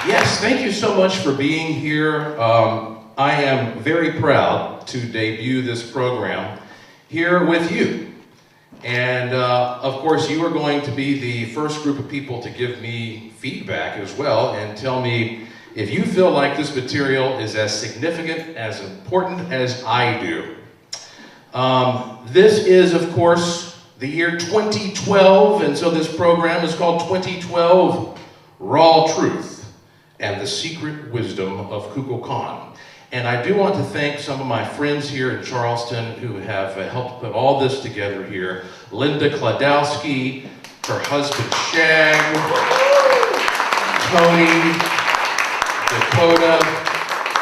Yes, thank you so much for being here. I am very proud to debut this program here with you. And of course, you are going to be the first group of people to give me feedback as well and tell me if you feel like this material is as significant, as important as I do. This is, of course, the year 2012, and so this program is called 2012 Raw Truth and the Secret Wisdom of Kukulkan. And I do want to thank some of my friends here in Charleston who have helped put all this together here. Linda Kladowski, her husband Shag, Tony, Dakota.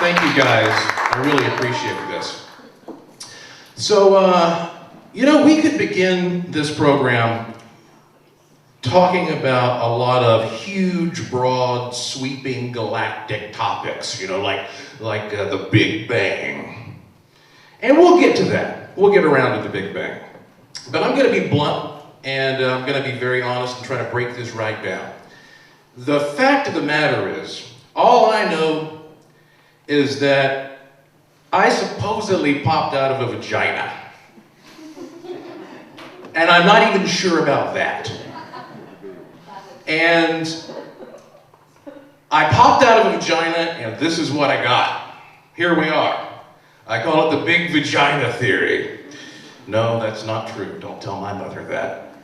Thank you guys. I really appreciate this. So, we could begin this program talking about a lot of huge, broad, sweeping galactic topics, like the Big Bang. And we'll get to that. We'll get around to the Big Bang. But I'm going to be blunt, and I'm going to be very honest and try to break this right down. The fact of the matter is, all I know is that I supposedly popped out of a vagina. And I'm not even sure about that. And I popped out of a vagina, and this is what I got. Here we are. I call it the big vagina theory. No, that's not true. Don't tell my mother that.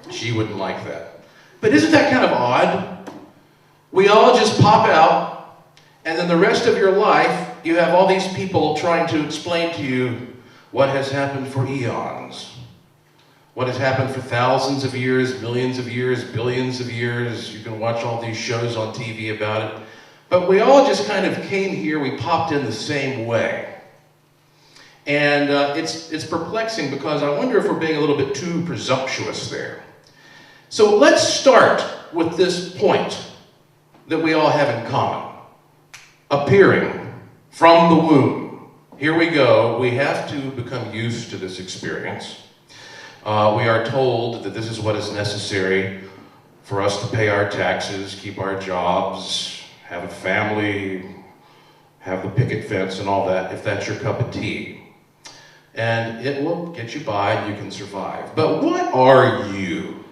She wouldn't like that. But isn't that kind of odd? We all just pop out, and then the rest of your life, you have all these people trying to explain to you what has happened for eons. What has happened for thousands of years, millions of years, billions of years. You can watch all these shows on TV about it. But we all just kind of came here, we popped in the same way. And it's perplexing because I wonder if we're being a little bit too presumptuous there. So let's start with this point that we all have in common. Appearing from the womb. Here we go. We have to become used to this experience. We are told that this is what is necessary for us to pay our taxes, keep our jobs, have a family, have the picket fence and all that, if that's your cup of tea. And it will get you by and you can survive. But what are you?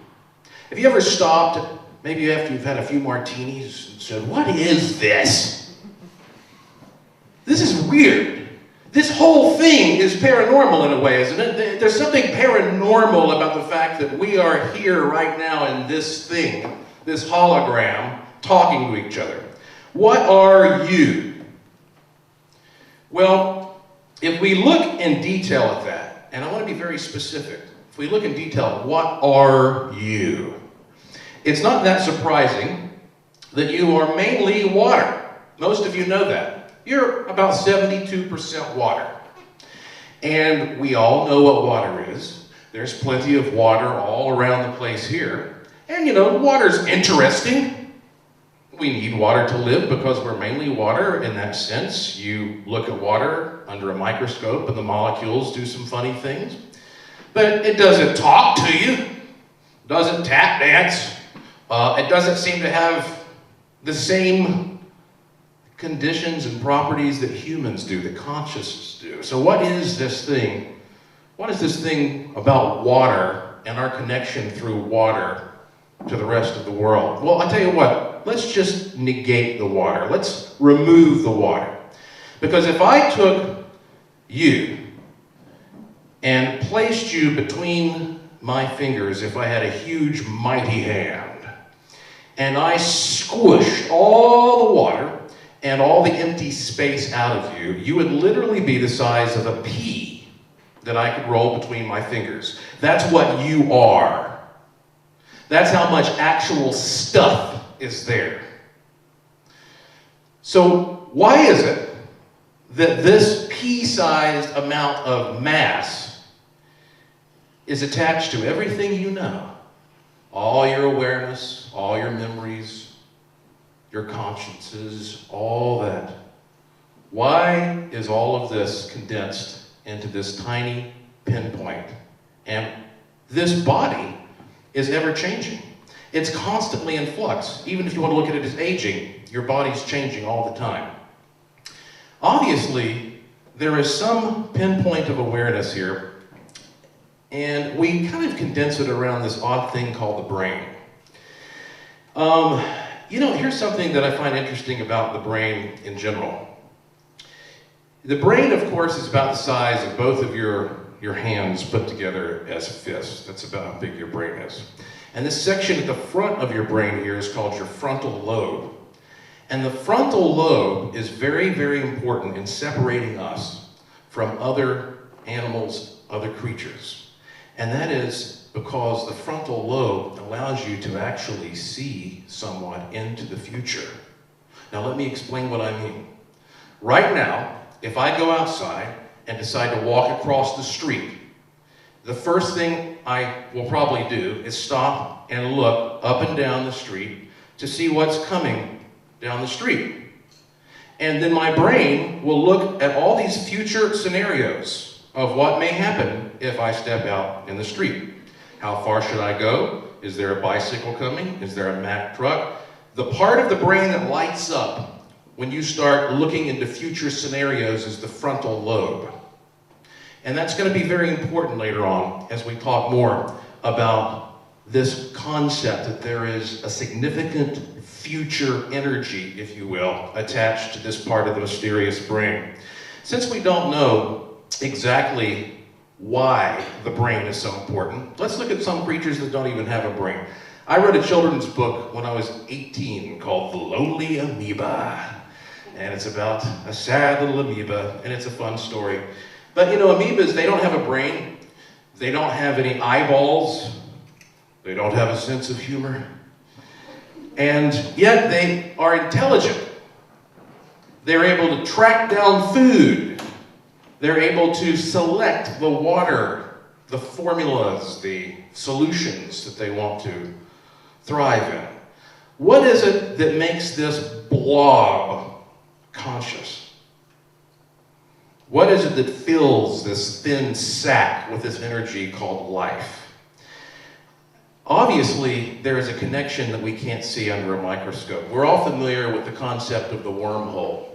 Have you ever stopped, maybe after you've had a few martinis, and said, what is this? This is weird. This whole thing is paranormal in a way, isn't it? There's something paranormal about the fact that we are here right now in this thing, this hologram, talking to each other. What are you? Well, if we look in detail at that, and I want to be very specific, if we look in detail, what are you? It's not that surprising that you are mainly water. Most of you know that. You're about 72% water. And we all know what water is. There's plenty of water all around the place here. And water's interesting. We need water to live because we're mainly water in that sense. You look at water under a microscope and the molecules do some funny things. But it doesn't talk to you. Doesn't tap dance. It doesn't seem to have the same conditions and properties that humans do, that consciousness do. So what is this thing? What is this thing about water and our connection through water to the rest of the world? Well, I tell you what, let's just negate the water. Let's remove the water. Because if I took you and placed you between my fingers, if I had a huge, mighty hand, and I squished all the water and all the empty space out of you, you would literally be the size of a pea that I could roll between my fingers. That's what you are. That's how much actual stuff is there. So why is it that this pea-sized amount of mass is attached to everything you know? All your awareness, all your memories, your consciences, all that. Why is all of this condensed into this tiny pinpoint? And this body is ever changing. It's constantly in flux. Even if you want to look at it as aging, your body's changing all the time. Obviously, there is some pinpoint of awareness here, and we kind of condense it around this odd thing called the brain. You know, here's something that I find interesting about the brain in general. The brain, of course, is about the size of both of your hands put together as a fist. That's about how big your brain is. And this section at the front of your brain here is called your frontal lobe. And the frontal lobe is very, very important in separating us from other animals, other creatures. And that is because the frontal lobe allows you to actually see somewhat into the future. Now let me explain what I mean. Right now, if I go outside and decide to walk across the street, the first thing I will probably do is stop and look up and down the street to see what's coming down the street. And then my brain will look at all these future scenarios of what may happen if I step out in the street. How far should I go? Is there a bicycle coming? Is there a Mack truck? The part of the brain that lights up when you start looking into future scenarios is the frontal lobe. And that's going to be very important later on as we talk more about this concept that there is a significant future energy, if you will, attached to this part of the mysterious brain. Since we don't know exactly why the brain is so important, let's look at some creatures that don't even have a brain. I read a children's book when I was 18 called The Lonely Amoeba. And it's about a sad little amoeba, and it's a fun story. But you know, amoebas, they don't have a brain. They don't have any eyeballs. They don't have a sense of humor. And yet they are intelligent. They're able to track down food. They're able to select the water, the formulas, the solutions that they want to thrive in. What is it that makes this blob conscious? What is it that fills this thin sack with this energy called life? Obviously, there is a connection that we can't see under a microscope. We're all familiar with the concept of the wormhole.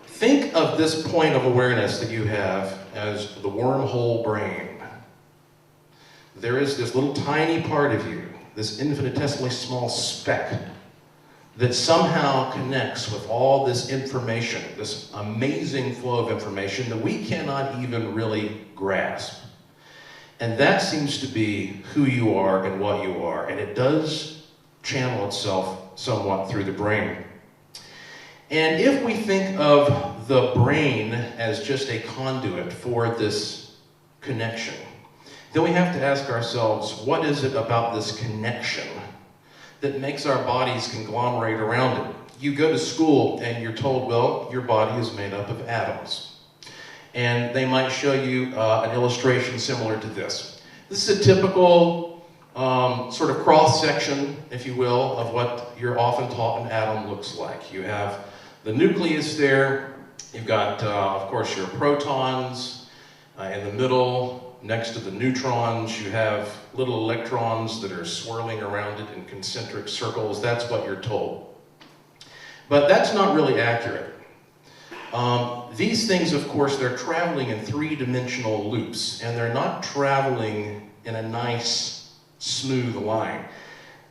Think of this point of awareness that you have as the wormhole brain. There is this little tiny part of you, this infinitesimally small speck, that somehow connects with all this information, this amazing flow of information that we cannot even really grasp. And that seems to be who you are and what you are. And it does channel itself somewhat through the brain. And if we think of the brain as just a conduit for this connection, then we have to ask ourselves, what is it about this connection that makes our bodies conglomerate around it? You go to school and you're told, well, your body is made up of atoms. And they might show you an illustration similar to this. This is a typical sort of cross-section, if you will, of what you're often taught an atom looks like. You have the nucleus there. You've got, of course, your protons. In the middle, next to the neutrons, you have little electrons that are swirling around it in concentric circles. That's what you're told. But that's not really accurate. These things, of course, they're traveling in three-dimensional loops, and they're not traveling in a nice, smooth line.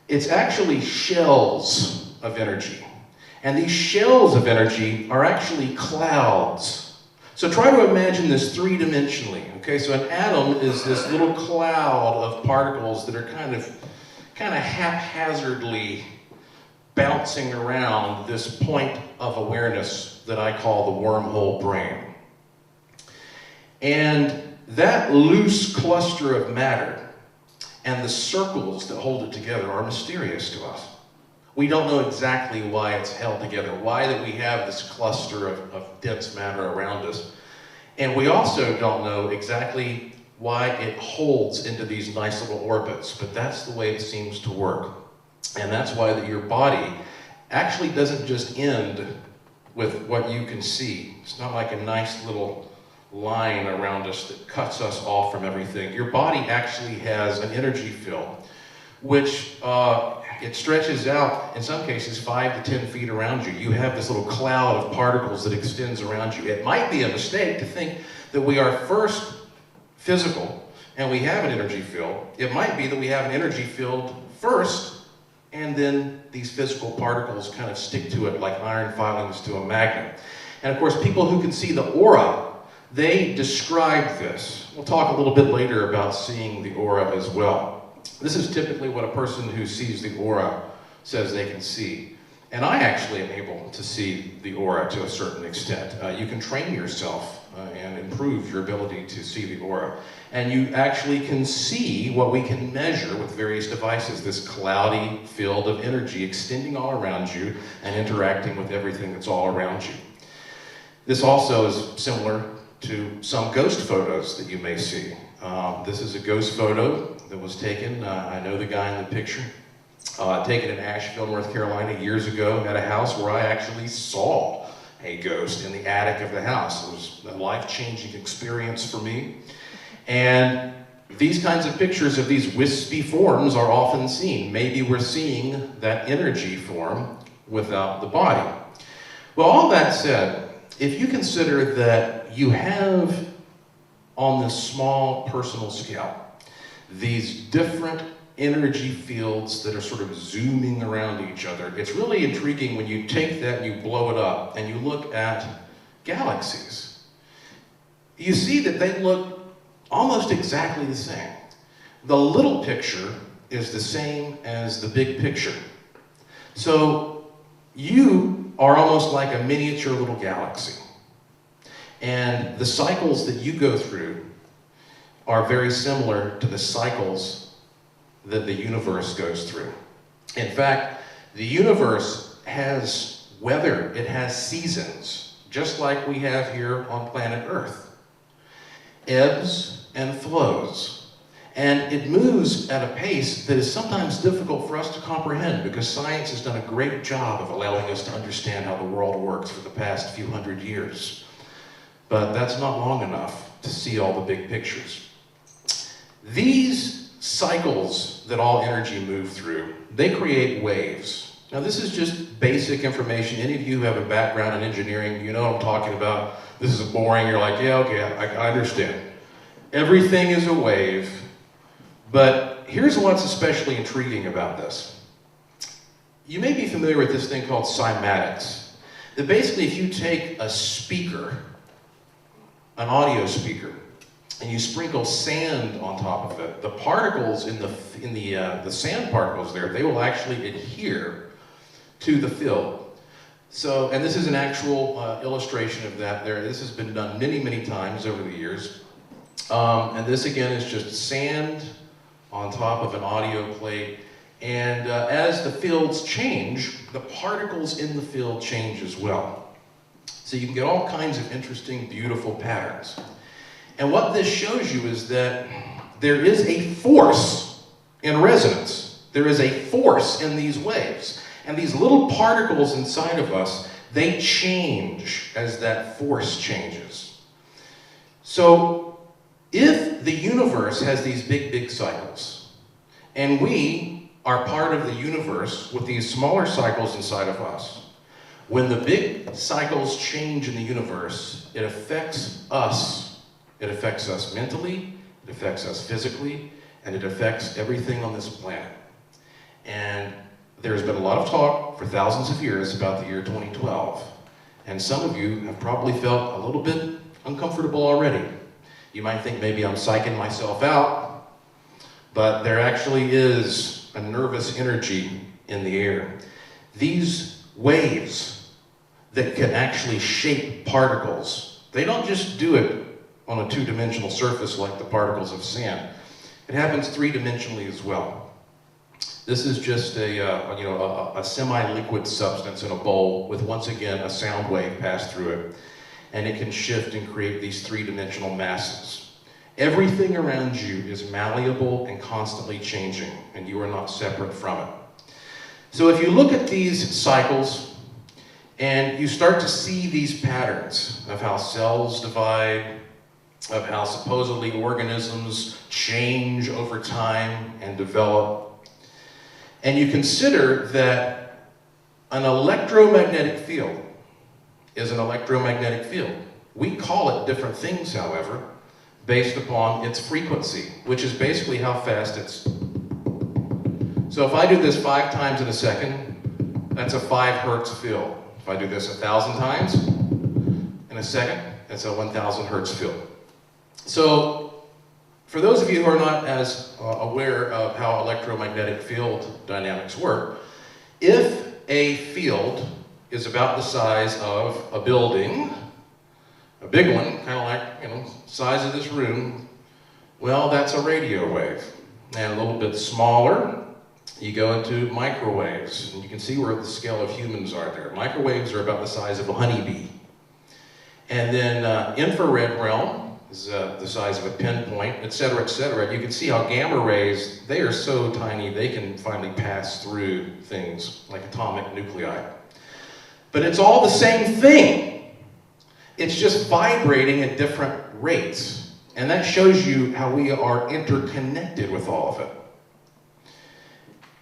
It's actually shells of energy. And these shells of energy are actually clouds. So try to imagine this three-dimensionally. Okay, so an atom is this little cloud of particles that are kind of haphazardly bouncing around this point of awareness that I call the wormhole brain. And that loose cluster of matter and the circles that hold it together are mysterious to us. We don't know exactly why it's held together, why that we have this cluster of dense matter around us. And we also don't know exactly why it holds into these nice little orbits, but that's the way it seems to work. And that's why that your body actually doesn't just end with what you can see. It's not like a nice little line around us that cuts us off from everything. Your body actually has an energy field, which it stretches out, in some cases, 5 to 10 feet around you. You have this little cloud of particles that extends around you. It might be a mistake to think that we are first physical and we have an energy field. It might be that we have an energy field first, and then these physical particles kind of stick to it like iron filings to a magnet. And of course, people who can see the aura, they describe this. We'll talk a little bit later about seeing the aura as well. This is typically what a person who sees the aura says they can see. And I actually am able to see the aura to a certain extent. You can train yourself and improve your ability to see the aura. And you actually can see what we can measure with various devices, this cloudy field of energy extending all around you and interacting with everything that's all around you. This also is similar to some ghost photos that you may see. This is a ghost photo that was taken, I know the guy in the picture, taken in Asheville, North Carolina years ago at a house where I actually saw a ghost in the attic of the house. It was a life-changing experience for me. And these kinds of pictures of these wispy forms are often seen. Maybe we're seeing that energy form without the body. Well, all that said, if you consider that you have, on this small personal scale, these different energy fields that are sort of zooming around each other, it's really intriguing when you take that and you blow it up and you look at galaxies. You see that they look almost exactly the same. The little picture is the same as the big picture. So you are almost like a miniature little galaxy. And the cycles that you go through are very similar to the cycles that the universe goes through. In fact, the universe has weather, it has seasons, just like we have here on planet Earth. Ebbs and flows. And it moves at a pace that is sometimes difficult for us to comprehend, because science has done a great job of allowing us to understand how the world works for the past few hundred years. But that's not long enough to see all the big pictures. These cycles that all energy move through, they create waves. Now this is just basic information. Any of you who have a background in engineering, you know what I'm talking about. This is boring, you're like, yeah, okay, I understand. Everything is a wave, but here's what's especially intriguing about this. You may be familiar with this thing called cymatics. That basically if you take a speaker, an audio speaker, and you sprinkle sand on top of it, the particles in the sand particles there, they will actually adhere to the field. So, and this is an actual illustration of that there. This has been done many, many times over the years. And this again is just sand on top of an audio plate. And as the fields change, the particles in the field change as well. So you can get all kinds of interesting, beautiful patterns. And what this shows you is that there is a force in resonance. There is a force in these waves. And these little particles inside of us, they change as that force changes. So if the universe has these big, big cycles, and we are part of the universe with these smaller cycles inside of us, when the big cycles change in the universe, it affects us. It affects us mentally, it affects us physically, and it affects everything on this planet. And there's been a lot of talk for thousands of years about the year 2012. And some of you have probably felt a little bit uncomfortable already. You might think maybe I'm psyching myself out, but there actually is a nervous energy in the air. These waves that can actually shape particles, they don't just do it on a two-dimensional surface like the particles of sand. It happens three-dimensionally as well. This is just a semi-liquid substance in a bowl with, once again, a sound wave pass through it. And it can shift and create these three-dimensional masses. Everything around you is malleable and constantly changing, and you are not separate from it. So if you look at these cycles, and you start to see these patterns of how cells divide, of how supposedly organisms change over time and develop. and you consider that an electromagnetic field is an electromagnetic field. We call it different things, however, based upon its frequency, which is basically how fast it's. So if I do this 5 times in a second, that's a 5 hertz field. If I do this 1,000 times in a second, that's a 1,000 hertz field. So for those of you who are not as aware of how electromagnetic field dynamics work, if a field is about the size of a building, a big one, kind of like, size of this room, well, that's a radio wave. And a little bit smaller, you go into microwaves, and you can see where the scale of humans are there. Microwaves are about the size of a honeybee. And then infrared realm is the size of a pinpoint, et cetera, et cetera. You can see how gamma rays, they are so tiny, they can finally pass through things like atomic nuclei. But it's all the same thing. It's just vibrating at different rates. And that shows you how we are interconnected with all of it.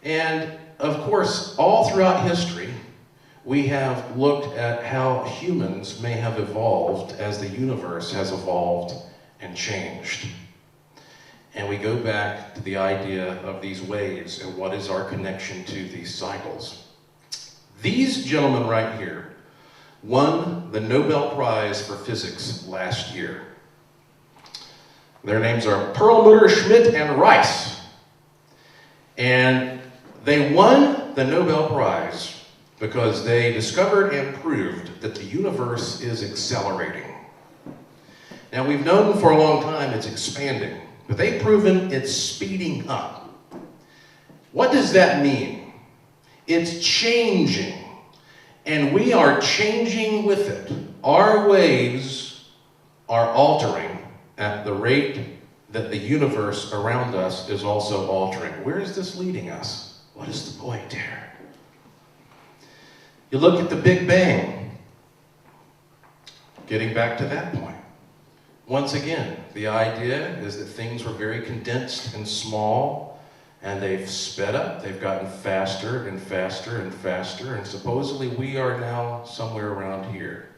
And of course, all throughout history, we have looked at how humans may have evolved as the universe has evolved and changed. And we go back to the idea of these waves and what is our connection to these cycles. These gentlemen right here won the Nobel Prize for Physics last year. Their names are Perlmutter, Schmidt, and Rice. And they won the Nobel Prize because they discovered and proved that the universe is accelerating. Now, we've known for a long time it's expanding, but they've proven it's speeding up. What does that mean? It's changing, and we are changing with it. Our waves are altering at the rate that the universe around us is also altering. Where is this leading us? What is the point here? You look at the Big Bang. Getting back to that point. Once again, the idea is that things were very condensed and small, and they've sped up. They've gotten faster and faster and faster, and supposedly we are now somewhere around here.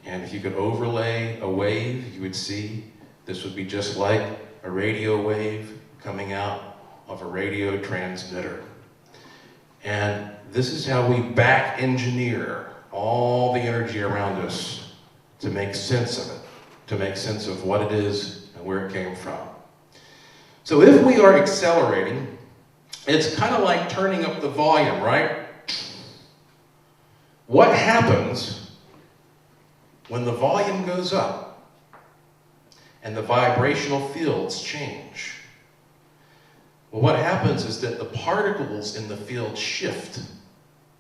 And if you could overlay a wave, you would see this would be just like a radio wave coming out of a radio transmitter. And this is how we back engineer all the energy around us to make sense of it, to make sense of what it is and where it came from. So if we are accelerating, it's kind of like turning up the volume, right? What happens when the volume goes up and the vibrational fields change? Well, what happens is that the particles in the field shift,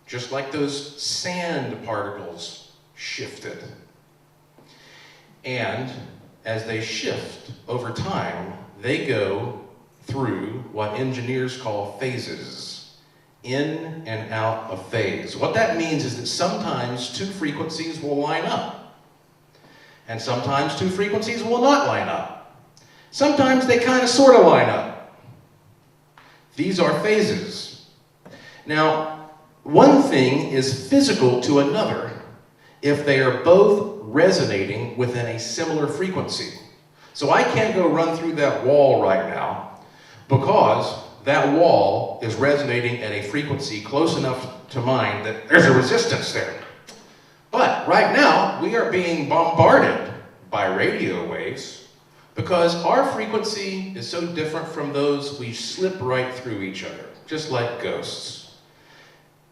just like those sand particles shifted. And as they shift over time, they go through what engineers call phases, in and out of phase. What that means is that sometimes 2 frequencies will line up, and sometimes 2 frequencies will not line up. Sometimes they kind of sort of line up. These are phases. Now, one thing is physical to another if they are both resonating within a similar frequency. So I can't go run through that wall right now because that wall is resonating at a frequency close enough to mine that there's a resistance there. But right now, we are being bombarded by radio waves because our frequency is so different from those, we slip right through each other, just like ghosts.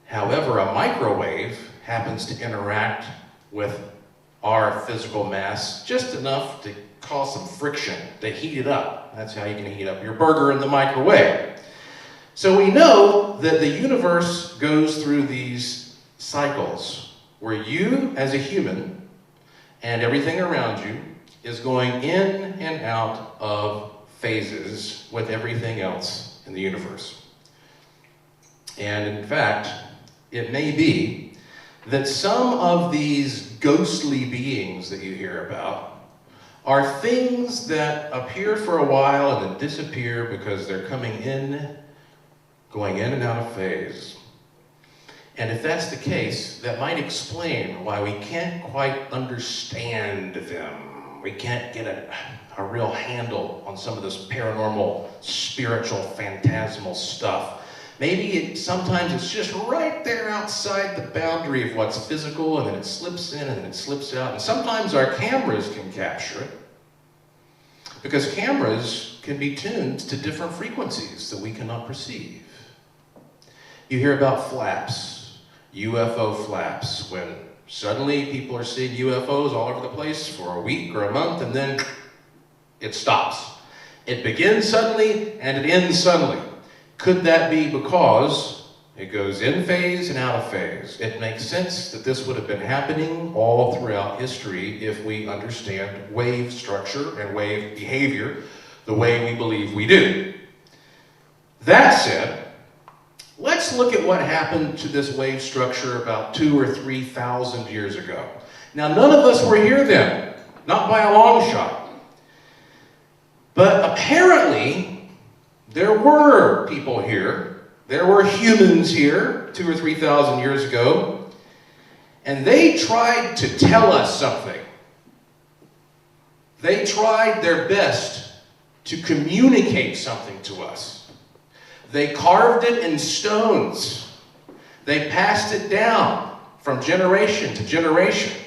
However, a microwave happens to interact with our physical mass just enough to cause some friction, to heat it up. That's how you can heat up your burger in the microwave. So we know that the universe goes through these cycles where you, as a human, and everything around you is going in and out of phases with everything else in the universe. And in fact, it may be that some of these ghostly beings that you hear about are things that appear for a while and then disappear because they're coming in going in and out of phase. And if that's the case, that might explain why we can't quite understand them. We can't get a real handle on some of this paranormal, spiritual, phantasmal stuff. Maybe sometimes it's just right there outside the boundary of what's physical, and then it slips in and then it slips out. And sometimes our cameras can capture it, because cameras can be tuned to different frequencies that we cannot perceive. You hear about flaps, UFO flaps, when suddenly people are seeing UFOs all over the place for a week or a month, and then it stops. It begins suddenly and it ends suddenly. Could that be because it goes in phase and out of phase? It makes sense that this would have been happening all throughout history if we understand wave structure and wave behavior the way we believe we do. That said, let's look at what happened to this wave structure about 2,000 or 3,000 years ago. Now, none of us were here then, not by a long shot. But apparently, there were people here, there were humans here 2,000 or 3,000 years ago, and they tried to tell us something. They tried their best to communicate something to us. They carved it in stones. They passed it down from generation to generation.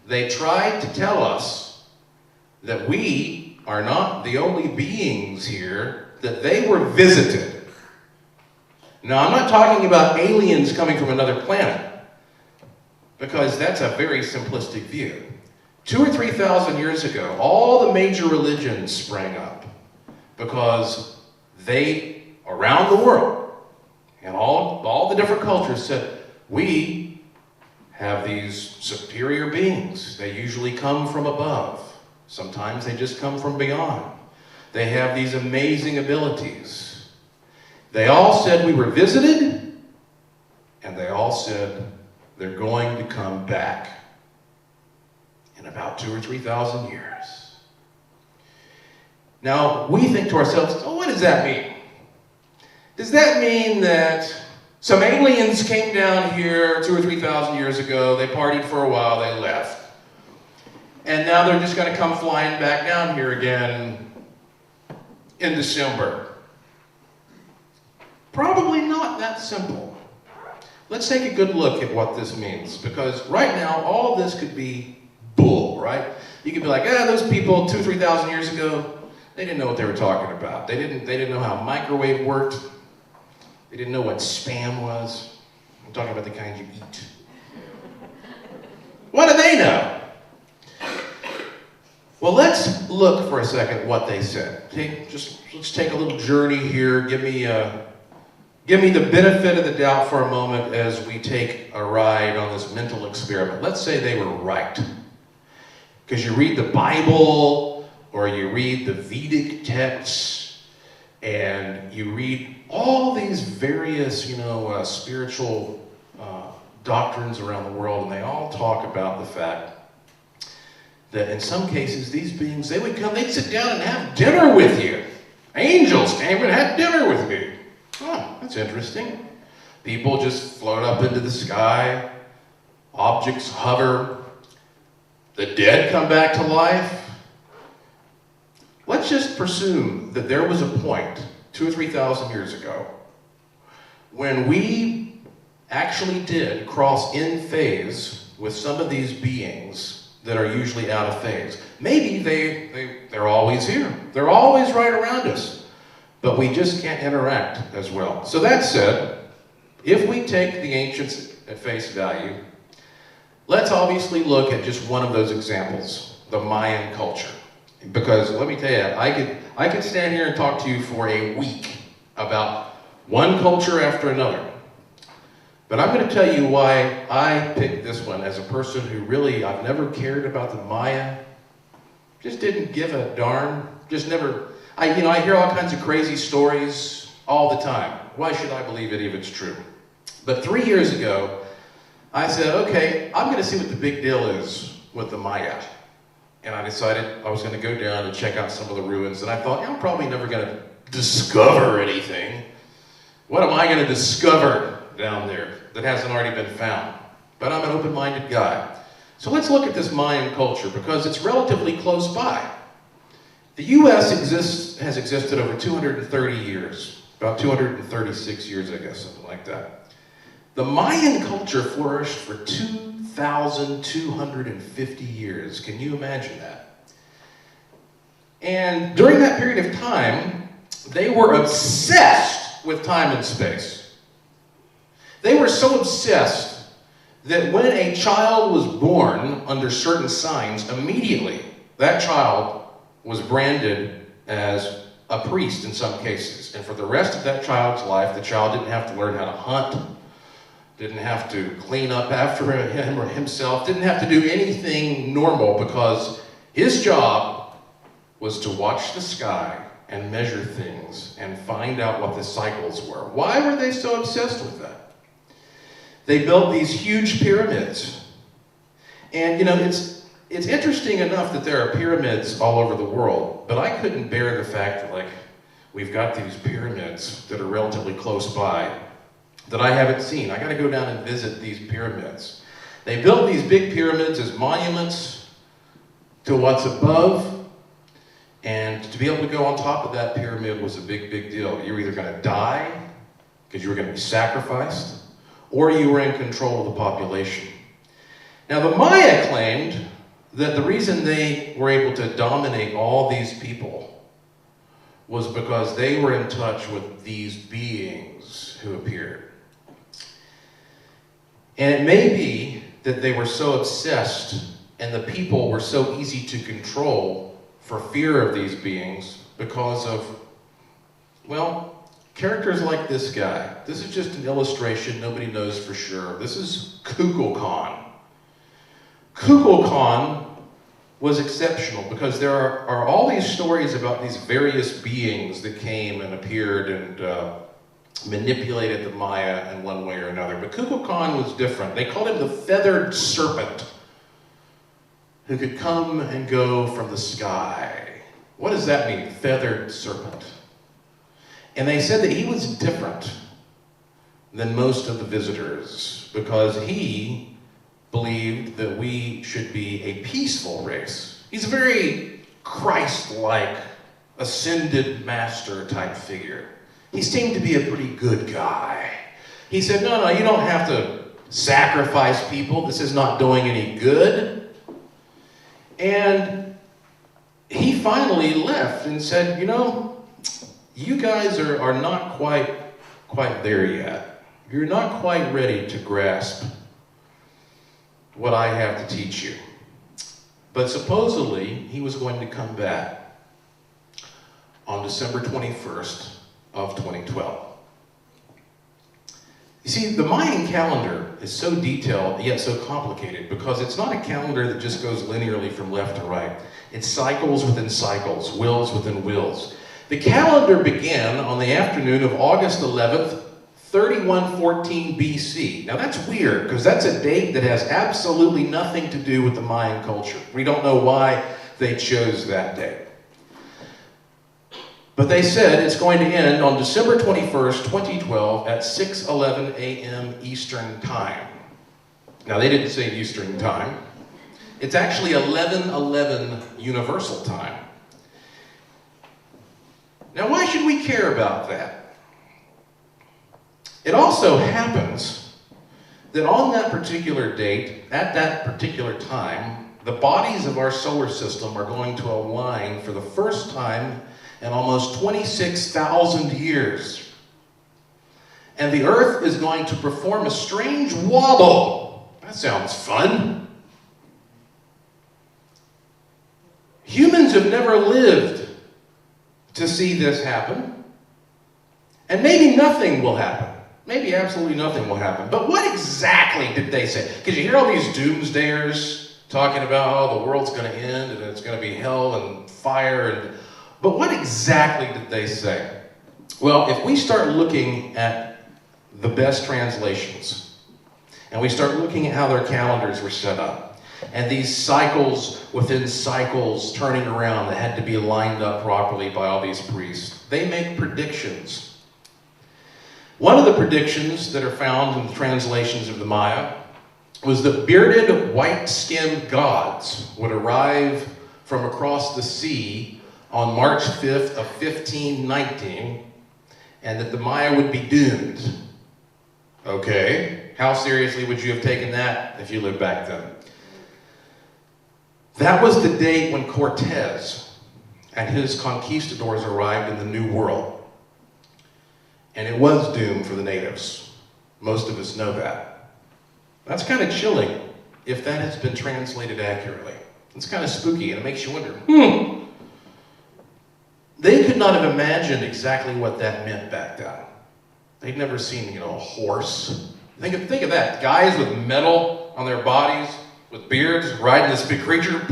They tried to tell us that we are not the only beings here, that they were visited. Now, I'm not talking about aliens coming from another planet, because that's a very simplistic view. 2,000 or 3,000 years ago, all the major religions sprang up because they, around the world, and all the different cultures said, we have these superior beings. They usually come from above. Sometimes they just come from beyond. They have these amazing abilities. They all said we were visited, and they all said they're going to come back in about 2,000 or 3,000 years. Now, we think to ourselves, oh, what does that mean? Does that mean that some aliens came down here 2,000 or 3,000 years ago, they partied for a while, they left, and now they're just going to come flying back down here again in December? Probably not that simple. Let's take a good look at what this means, because right now all this could be bull, right? You could be like, those people 2,000 or 3,000 years ago, they didn't know what they were talking about. They didn't know how a microwave worked. They didn't know what spam was. I'm talking about the kind you eat. What do they know? Well, let's look for a second at what they said. Okay, let's take a little journey here. Give me the benefit of the doubt for a moment as we take a ride on this mental experiment. Let's say they were right, because you read the Bible or you read the Vedic texts and you read all these various, spiritual doctrines around the world, and they all talk about the fact that in some cases, these beings, they would come, they'd sit down and have dinner with you. Angels came and had dinner with me. Oh, that's interesting. People just float up into the sky. Objects hover. The dead come back to life. Let's just presume that there was a point 2,000 or 3,000 years ago when we actually did cross in phase with some of these beings that are usually out of phase. Maybe they're always here. They're always right around us, but we just can't interact as well. So that said, if we take the ancients at face value, let's obviously look at just one of those examples, the Mayan culture. Because let me tell you, I could stand here and talk to you for a week about one culture after another. But I'm going to tell you why I picked this one as a person who really, I've never cared about the Maya. Just didn't give a darn. Just never, I hear all kinds of crazy stories all the time. Why should I believe any of it's true? But 3 years ago, I said, okay, I'm going to see what the big deal is with the Maya. And I decided I was going to go down and check out some of the ruins. And I thought, I'm probably never going to discover anything. What am I going to discover down there that hasn't already been found? But I'm an open-minded guy. So let's look at this Mayan culture because it's relatively close by. The U.S. has existed over 230 years, about 236 years, I guess, something like that. The Mayan culture flourished for 2,250 years. Can you imagine that? And during that period of time, they were obsessed with time and space. They were so obsessed that when a child was born under certain signs, immediately that child was branded as a priest in some cases. And for the rest of that child's life, the child didn't have to learn how to hunt, didn't have to clean up after him or himself, didn't have to do anything normal because his job was to watch the sky and measure things and find out what the cycles were. Why were they so obsessed with that? They built these huge pyramids. And you know, it's interesting enough that there are pyramids all over the world, but I couldn't bear the fact that, like, we've got these pyramids that are relatively close by that I haven't seen. I gotta go down and visit these pyramids. They built these big pyramids as monuments to what's above, and to be able to go on top of that pyramid was a big, big deal. You were either gonna die, because you were gonna be sacrificed, or you were in control of the population. Now the Maya claimed that the reason they were able to dominate all these people was because they were in touch with these beings who appeared. And it may be that they were so obsessed and the people were so easy to control for fear of these beings because of, well, characters like this guy. This is just an illustration, nobody knows for sure. This is Kukulkan. Kukulkan was exceptional because there are all these stories about these various beings that came and appeared and manipulated the Maya in one way or another. But Kukulkan was different. They called him the feathered serpent who could come and go from the sky. What does that mean, feathered serpent? And they said that he was different than most of the visitors because he believed that we should be a peaceful race. He's a very Christ-like, ascended master type figure. He seemed to be a pretty good guy. He said, no, you don't have to sacrifice people. This is not doing any good. And he finally left and said, you know, you guys are not quite there yet. You're not quite ready to grasp what I have to teach you. But supposedly, he was going to come back on December 21st of 2012. You see, the Mayan calendar is so detailed, yet so complicated, because it's not a calendar that just goes linearly from left to right. It's cycles within cycles, wills within wills. The calendar began on the afternoon of August 11th, 3114 BC. Now that's weird, because that's a date that has absolutely nothing to do with the Mayan culture. We don't know why they chose that date. But they said it's going to end on December 21st, 2012 at 6:11 a.m. Eastern Time. Now they didn't say Eastern Time. It's actually 11:11 Universal Time. Now why should we care about that? It also happens that on that particular date, at that particular time, the bodies of our solar system are going to align for the first time in almost 26,000 years. And the Earth is going to perform a strange wobble. That sounds fun. Humans have never lived to see this happen. And maybe nothing will happen. Maybe absolutely nothing will happen. But what exactly did they say? Because you hear all these doomsdayers talking about, oh, the world's going to end and it's going to be hell and fire. But what exactly did they say? Well, if we start looking at the best translations, and we start looking at how their calendars were set up, and these cycles within cycles turning around that had to be lined up properly by all these priests, they make predictions One of the predictions that are found in the translations of the Maya was that bearded, white-skinned gods would arrive from across the sea on March 5th of 1519, and that the Maya would be doomed. Okay, how seriously would you have taken that if you lived back then? That was the date when Cortez and his conquistadors arrived in the New World. And it was doomed for the natives. Most of us know that. That's kind of chilling if that has been translated accurately. It's kind of spooky, and it makes you wonder, They could not have imagined exactly what that meant back then. They'd never seen, a horse. Think of that. Guys with metal on their bodies, with beards, riding this big creature.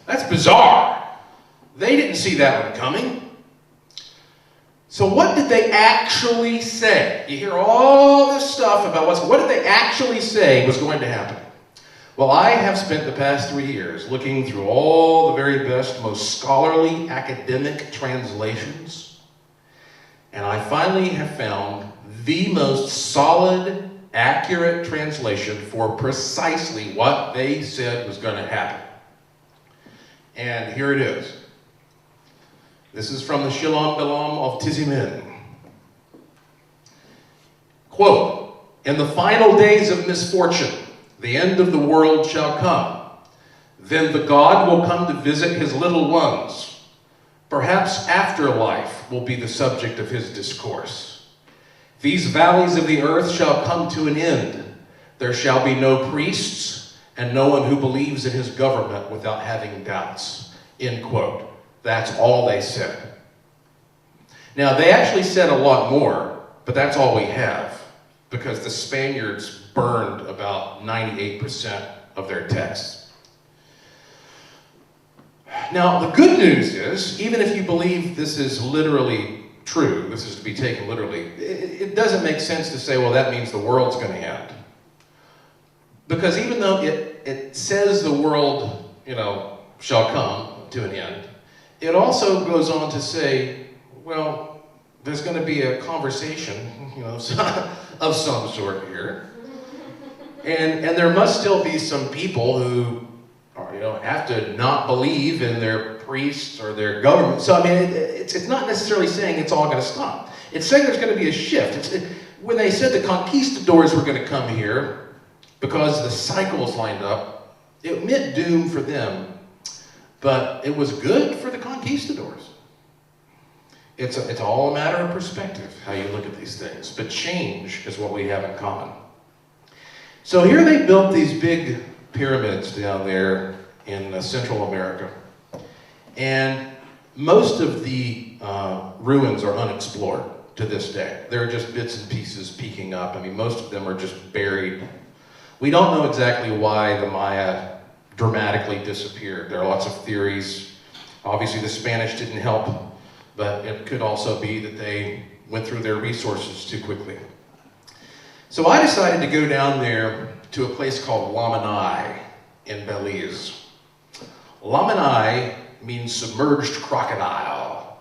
That's bizarre. They didn't see that one coming. So what did they actually say? You hear all this stuff about what did they actually say was going to happen? Well, I have spent the past 3 years looking through all the very best, most scholarly academic translations, and I finally have found the most solid, accurate translation for precisely what they said was going to happen. And here it is. This is from the Shalom Bilam of Tizimin. Quote, "In the final days of misfortune, the end of the world shall come. Then the God will come to visit his little ones. Perhaps afterlife will be the subject of his discourse. These valleys of the earth shall come to an end. There shall be no priests and no one who believes in his government without having doubts." End quote. That's all they said. Now, they actually said a lot more, but that's all we have, because the Spaniards burned about 98% of their texts. Now, the good news is, even if you believe this is literally true, this is to be taken literally, it doesn't make sense to say, well, that means the world's going to end. Because even though it says the world, shall come to an end, it also goes on to say, well, there's going to be a conversation, of some sort here. And there must still be some people who have to not believe in their priests or their government. So, it's not necessarily saying it's all going to stop. It's saying there's going to be a shift. When they said the conquistadors were going to come here, because the cycles lined up, it meant doom for them. But it was good for the conquistadors. It's all a matter of perspective, how you look at these things. But change is what we have in common. So here they built these big pyramids down there in Central America. And most of the ruins are unexplored to this day. They're just bits and pieces peeking up. Most of them are just buried. We don't know exactly why the Maya dramatically disappeared. There are lots of theories. Obviously, the Spanish didn't help, but it could also be that they went through their resources too quickly. So I decided to go down there to a place called Lamanai in Belize. Lamanai means submerged crocodile.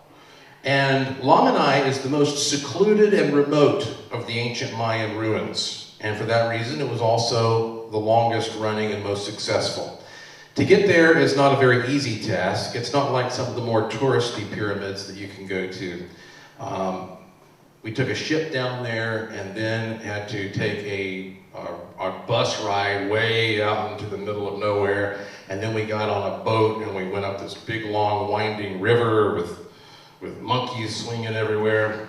And Lamanai is the most secluded and remote of the ancient Mayan ruins. And for that reason, it was also the longest running and most successful. To get there is not a very easy task. It's not like some of the more touristy pyramids that you can go to. We took a ship down there and then had to take a bus ride way out into the middle of nowhere. And then we got on a boat and we went up this big, long, winding river with monkeys swinging everywhere.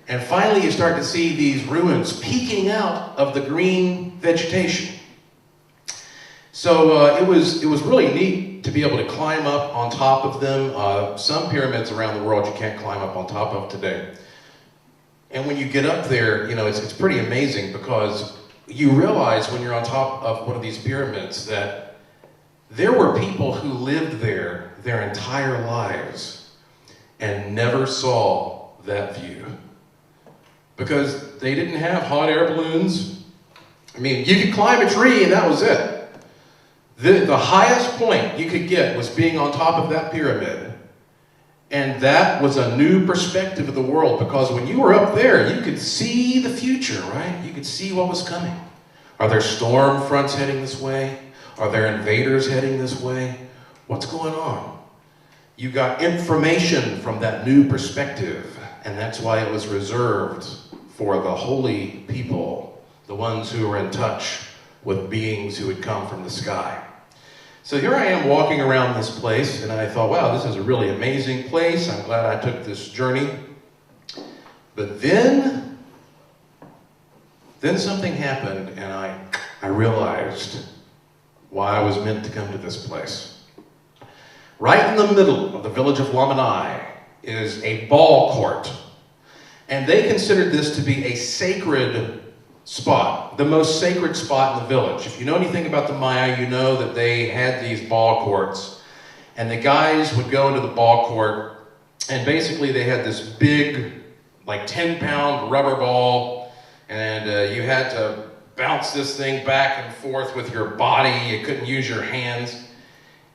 And finally you start to see these ruins peeking out of the green vegetation. So it was really neat to be able to climb up on top of them. Some pyramids around the world you can't climb up on top of today. And when you get up there, it's pretty amazing, because you realize when you're on top of one of these pyramids that there were people who lived there their entire lives and never saw that view. Because they didn't have hot air balloons. You could climb a tree and that was it. The highest point you could get was being on top of that pyramid And that was a new perspective of the world, because when you were up there, you could see the future, right? You could see what was coming. Are there storm fronts heading this way? Are there invaders heading this way? What's going on? You got information from that new perspective, and that's why it was reserved for the holy people, the ones who were in touch with beings who had come from the sky. So here I am walking around this place, and I thought, wow, this is a really amazing place. I'm glad I took this journey. But then something happened, and I realized why I was meant to come to this place. Right in the middle of the village of Lamanai is a ball court. And they considered this to be a sacred spot, the most sacred spot in the village. If you know anything about the Maya, you know that they had these ball courts. And the guys would go into the ball court, and basically they had this big, like 10-pound rubber ball, and you had to bounce this thing back and forth with your body. You couldn't use your hands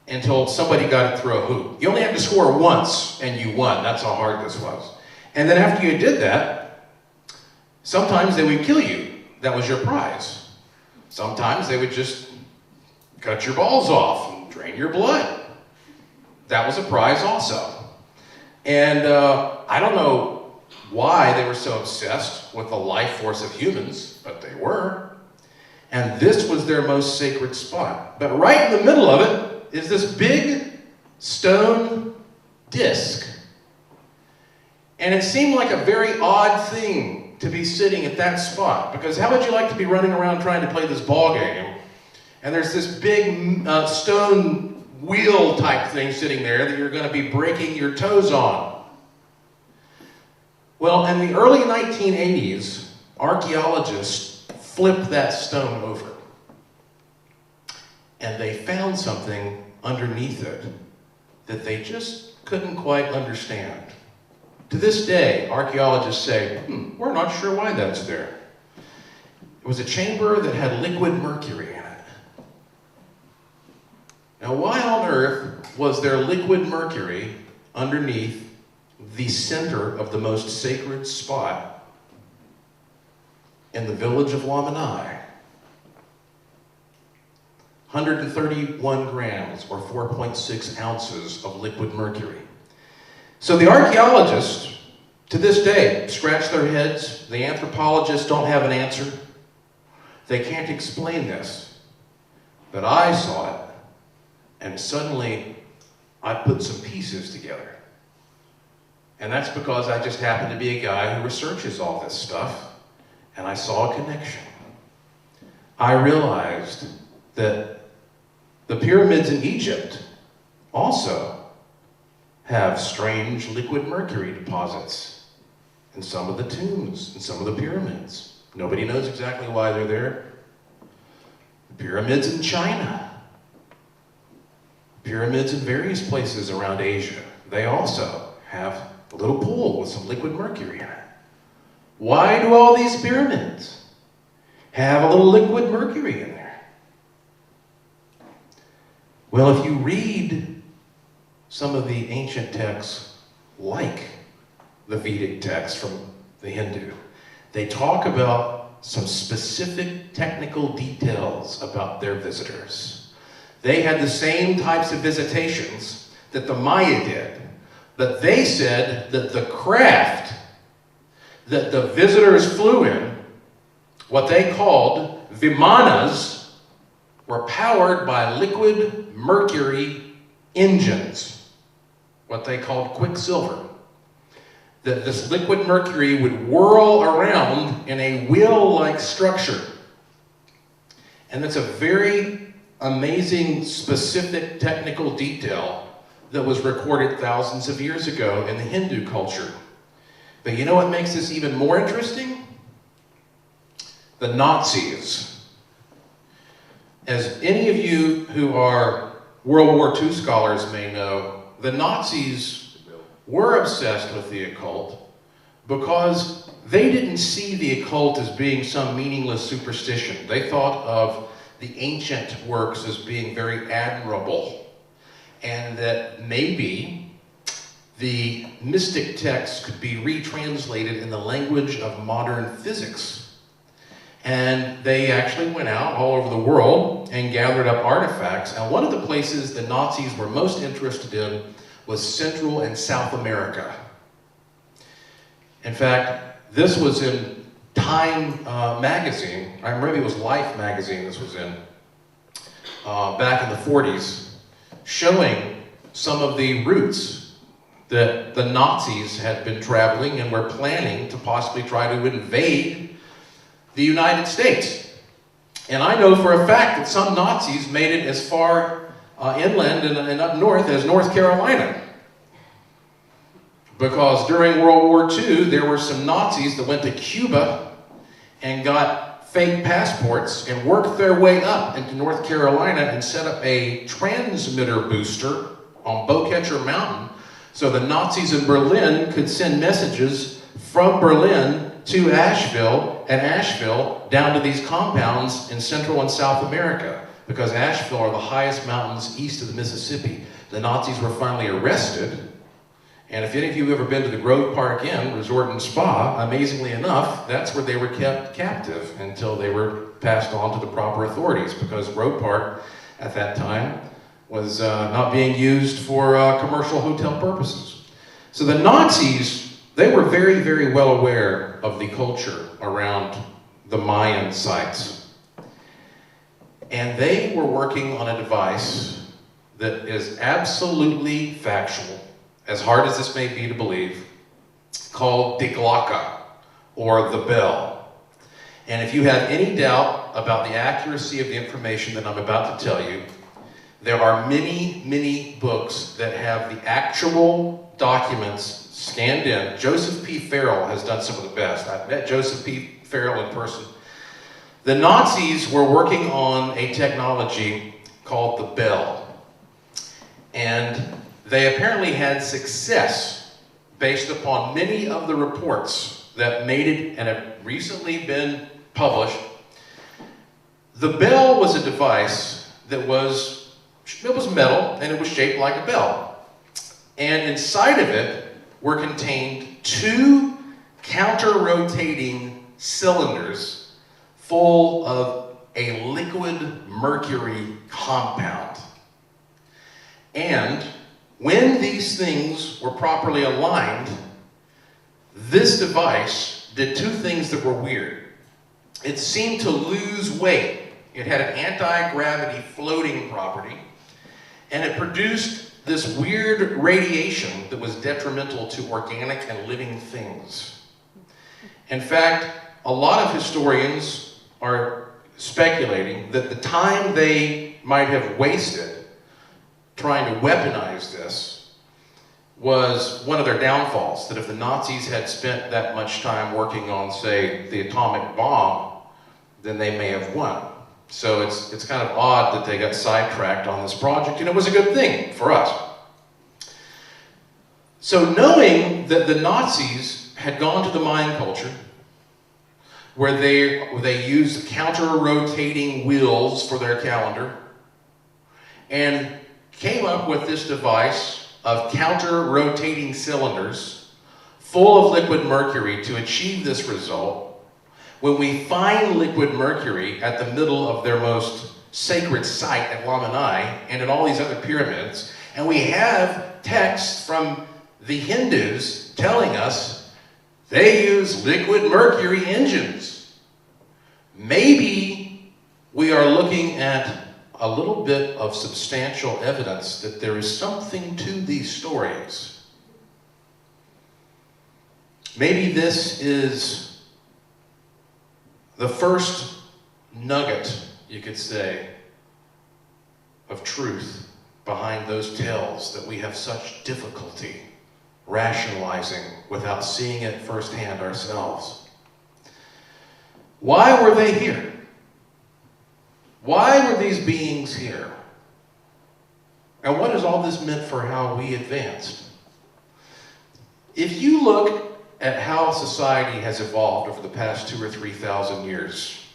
until somebody got it through a hoop. You only had to score once, and you won. That's how hard this was. And then after you did that, sometimes they would kill you. That was your prize. Sometimes they would just cut your balls off and drain your blood. That was a prize also. And I don't know why they were so obsessed with the life force of humans, but they were. And this was their most sacred spot. But right in the middle of it is this big stone disc. And it seemed like a very odd thing to be sitting at that spot, because how would you like to be running around trying to play this ball game, and there's this big stone wheel type thing sitting there that you're going to be breaking your toes on? Well, in the early 1980s, archaeologists flipped that stone over, and they found something underneath it that they just couldn't quite understand. To this day, archaeologists say, we're not sure why that's there. It was a chamber that had liquid mercury in it. Now, why on earth was there liquid mercury underneath the center of the most sacred spot in the village of Lamanai? 131 grams, or 4.6 ounces of liquid mercury. So the archaeologists, to this day, scratch their heads. The anthropologists don't have an answer. They can't explain this. But I saw it, and suddenly I put some pieces together. And that's because I just happen to be a guy who researches all this stuff, and I saw a connection. I realized that the pyramids in Egypt also have strange liquid mercury deposits in some of the tombs, in some of the pyramids. Nobody knows exactly why they're there. The pyramids in China, pyramids in various places around Asia, they also have a little pool with some liquid mercury in it. Why do all these pyramids have a little liquid mercury in there? Well, if you read some of the ancient texts, like the Vedic text from the Hindu, they talk about some specific technical details about their visitors. They had the same types of visitations that the Maya did, but they said that the craft that the visitors flew in, what they called vimanas, were powered by liquid mercury engines, what they called quicksilver. That this liquid mercury would whirl around in a wheel-like structure. And that's a very amazing, specific technical detail that was recorded thousands of years ago in the Hindu culture. But you know what makes this even more interesting? The Nazis. As any of you who are World War II scholars may know, the Nazis were obsessed with the occult because they didn't see the occult as being some meaningless superstition. They thought of the ancient works as being very admirable, and that maybe the mystic texts could be retranslated in the language of modern physics. And they actually went out all over the world and gathered up artifacts. And one of the places the Nazis were most interested in was Central and South America. In fact, this was in Time magazine. I remember it was Life magazine this was in, back in the 40s, showing some of the routes that the Nazis had been traveling and were planning to possibly try to invade the United States. And I know for a fact that some Nazis made it as far inland and up north as North Carolina. Because during World War II, there were some Nazis that went to Cuba and got fake passports and worked their way up into North Carolina and set up a transmitter booster on Bowcatcher Mountain so the Nazis in Berlin could send messages from Berlin to Asheville and Asheville down to these compounds in Central and South America, because Asheville are the highest mountains east of the Mississippi. The Nazis were finally arrested. And if any of you have ever been to the Grove Park Inn, Resort and Spa, amazingly enough, that's where they were kept captive until they were passed on to the proper authorities, because Grove Park at that time was not being used for commercial hotel purposes. So the Nazis, they were very, very well aware of the culture around the Mayan sites. And they were working on a device that is absolutely factual, as hard as this may be to believe, called the Glocke, or the bell. And if you have any doubt about the accuracy of the information that I'm about to tell you, there are many, many books that have the actual documents scanned in. Joseph P. Farrell has done some of the best. I've met Joseph P. Farrell in person. The Nazis were working on a technology called the bell. And they apparently had success based upon many of the reports that made it and have recently been published. The bell was a device that was metal and it was shaped like a bell. And inside of it were contained two counter-rotating cylinders full of a liquid mercury compound. And when these things were properly aligned, this device did two things that were weird. It seemed to lose weight. It had an anti-gravity floating property, and it produced this weird radiation that was detrimental to organic and living things. In fact, a lot of historians are speculating that the time they might have wasted trying to weaponize this was one of their downfalls, that if the Nazis had spent that much time working on, say, the atomic bomb, then they may have won. So it's kind of odd that they got sidetracked on this project, and it was a good thing for us. So knowing that the Nazis had gone to the Mayan culture, where they used counter-rotating wheels for their calendar, and came up with this device of counter-rotating cylinders full of liquid mercury to achieve this result, when we find liquid mercury at the middle of their most sacred site at Lamanai and at all these other pyramids, and we have texts from the Hindus telling us they use liquid mercury engines, maybe we are looking at a little bit of substantial evidence that there is something to these stories. Maybe this is the first nugget, you could say, of truth behind those tales that we have such difficulty rationalizing without seeing it firsthand ourselves. Why were they here? Why were these beings here? And what has all this meant for how we advanced? If you look at how society has evolved over the past 2,000 or 3,000 years,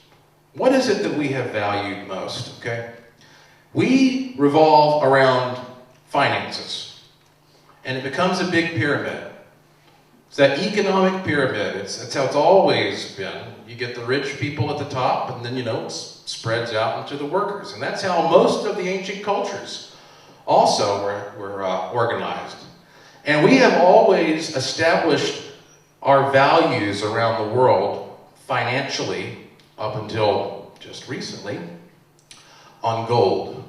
what is it that we have valued most, okay? We revolve around finances. and it becomes a big pyramid. It's that economic pyramid. That's how it's always been. You get the rich people at the top, and then, it spreads out into the workers. And that's how most of the ancient cultures also were organized. And we have always established our values around the world financially, up until just recently, on gold.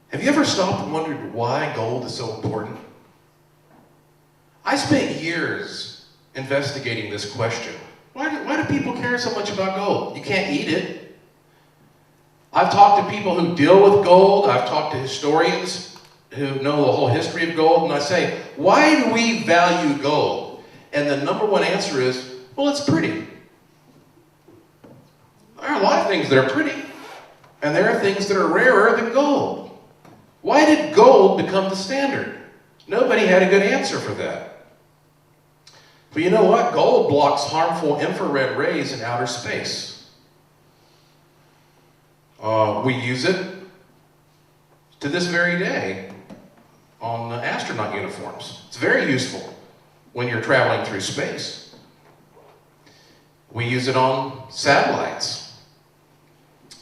Have you ever stopped and wondered why gold is so important? I spent years investigating this question. Why do people care so much about gold? You can't eat it. I've talked to people who deal with gold. I've talked to historians who know the whole history of gold. And I say, why do we value gold? And the number one answer is, well, it's pretty. There are a lot of things that are pretty. And there are things that are rarer than gold. Why did gold become the standard? Nobody had a good answer for that. But you know what? Gold blocks harmful infrared rays in outer space. We use it to this very day on astronaut uniforms. It's very useful when you're traveling through space. We use it on satellites.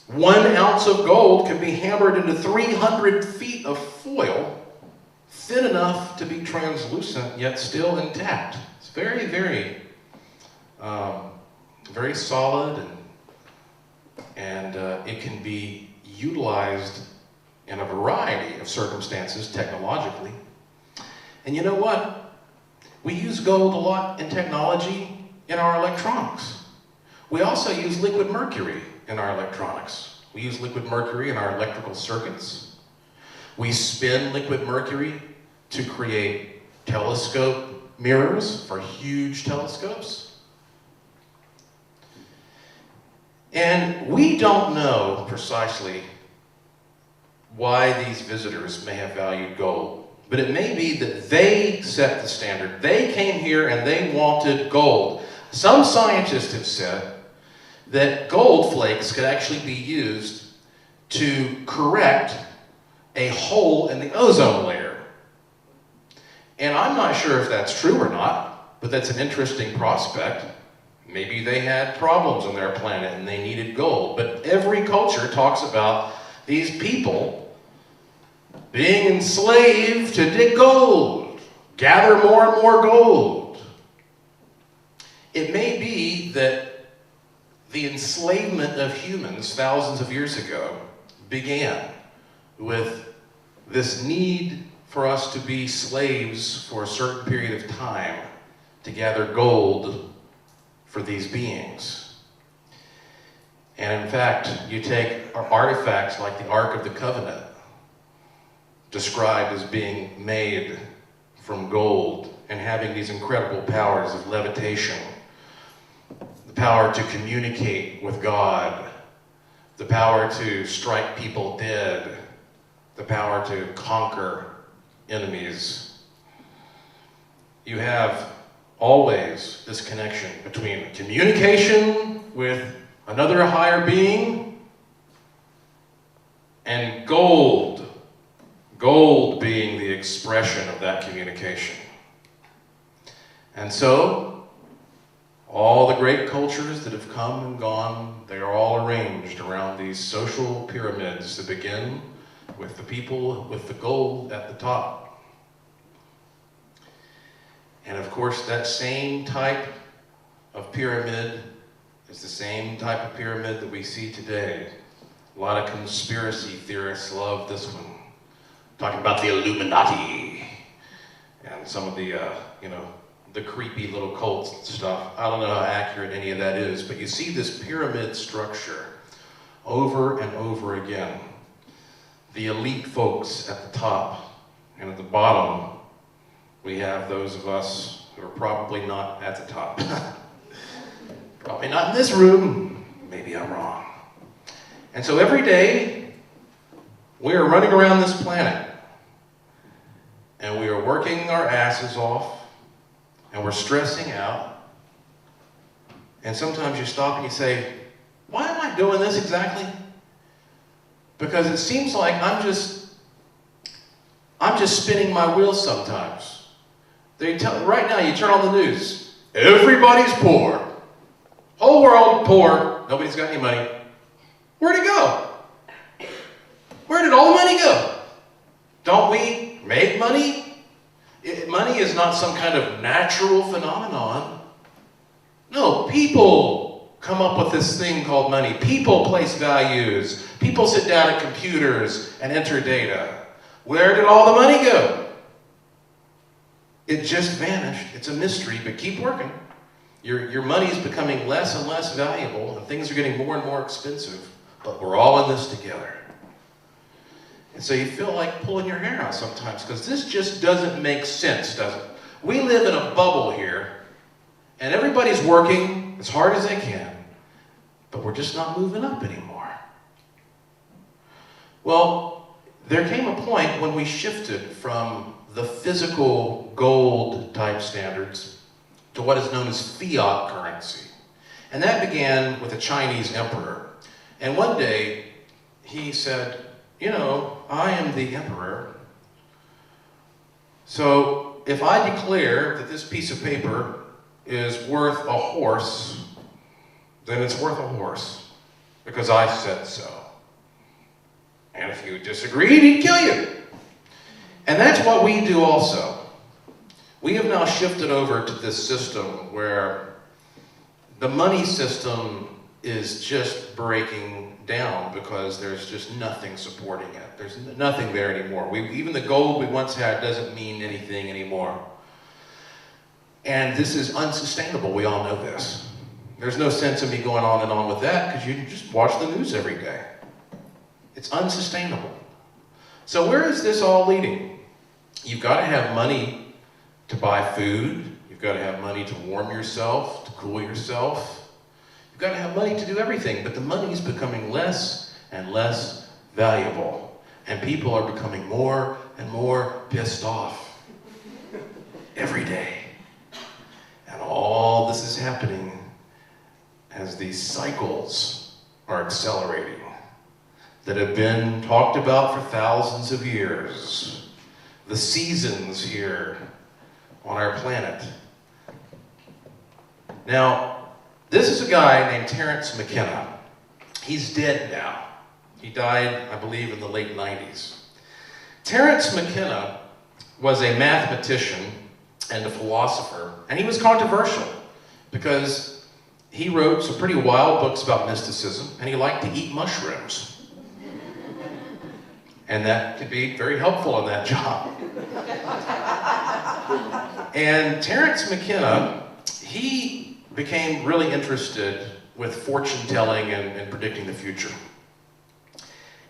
1 ounce of gold can be hammered into 300 feet of foil, thin enough to be translucent, yet still intact. It's very, very, very solid, and it can be utilized in a variety of circumstances technologically. And you know what? We use gold a lot in technology in our electronics. We also use liquid mercury in our electronics. We use liquid mercury in our electrical circuits. We spin liquid mercury to create telescope mirrors for huge telescopes. And we don't know precisely why these visitors may have valued gold, but it may be that they set the standard. They came here and they wanted gold. Some scientists have said that gold flakes could actually be used to correct a hole in the ozone layer. And I'm not sure if that's true or not, but that's an interesting prospect. Maybe they had problems on their planet and they needed gold. But every culture talks about these people being enslaved to dig gold, gather more and more gold. It may be that the enslavement of humans thousands of years ago began with this need for us to be slaves for a certain period of time to gather gold for these beings. And in fact, you take artifacts like the Ark of the Covenant, described as being made from gold and having these incredible powers of levitation, the power to communicate with God, the power to strike people dead, the power to conquer enemies. You have always this connection between communication with another higher being and gold. Gold being the expression of that communication. And so, all the great cultures that have come and gone, they are all arranged around these social pyramids that begin with the people with the gold at the top. And of course, that same type of pyramid is the same type of pyramid that we see today. A lot of conspiracy theorists love this one. Talking about the Illuminati and some of the, the creepy little cults and stuff. I don't know how accurate any of that is, but you see this pyramid structure over and over again. The elite folks at the top, and at the bottom, we have those of us who are probably not at the top. Probably not in this room. Maybe I'm wrong. And so every day, we are running around this planet, and we are working our asses off, and we're stressing out. And sometimes you stop and you say, why am I doing this exactly? Because it seems like I'm just I'm just spinning my wheels sometimes. Right now, you turn on the news. Everybody's poor. Whole world poor. Nobody's got any money. Where'd it go? Where did all the money go? Don't we make money? Money is not some kind of natural phenomenon. No, people come up with this thing called money. People place values. People sit down at computers and enter data. Where did all the money go? It just vanished. It's a mystery, but keep working. Your money's becoming less and less valuable, and things are getting more and more expensive, but we're all in this together. And so you feel like pulling your hair out sometimes, because this just doesn't make sense, does it? We live in a bubble here, and everybody's working as hard as they can, but we're just not moving up anymore. Well, there came a point when we shifted from the physical gold type standards to what is known as fiat currency. And that began with a Chinese emperor. And one day, he said, you know, I am the emperor. So if I declare that this piece of paper is worth a horse, then it's worth a horse, because I said so. And if you disagreed, he'd kill you. And that's what we do also. We have now shifted over to this system where the money system is just breaking down because there's just nothing supporting it. There's nothing there anymore. Even the gold we once had doesn't mean anything anymore. And this is unsustainable. We all know this. There's no sense in me going on and on with that because you can just watch the news every day. It's unsustainable. So where is this all leading? You've got to have money to buy food. You've got to have money to warm yourself, to cool yourself. You've got to have money to do everything, but the money is becoming less and less valuable. And people are becoming more and more pissed off every day. And all this is happening as these cycles are accelerating that have been talked about for thousands of years. The seasons here on our planet. Now, this is a guy named Terence McKenna. He's dead now. He died, I believe, in the late 90s. Terence McKenna was a mathematician and a philosopher, and he was controversial because he wrote some pretty wild books about mysticism, and he liked to eat mushrooms. And that could be very helpful in that job. And Terence McKenna, he became really interested with fortune telling and predicting the future.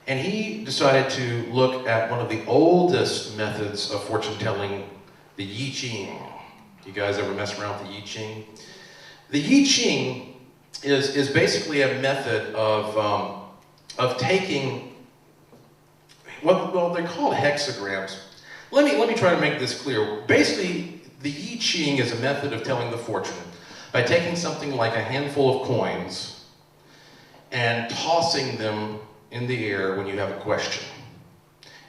And he decided to look at one of the oldest methods of fortune telling, the I Ching. You guys ever mess around with the I Ching? The I Ching is basically a method of taking well, they're called hexagrams. Let me try to make this clear. Basically, the I Ching is a method of telling the fortune by taking something like a handful of coins and tossing them in the air when you have a question.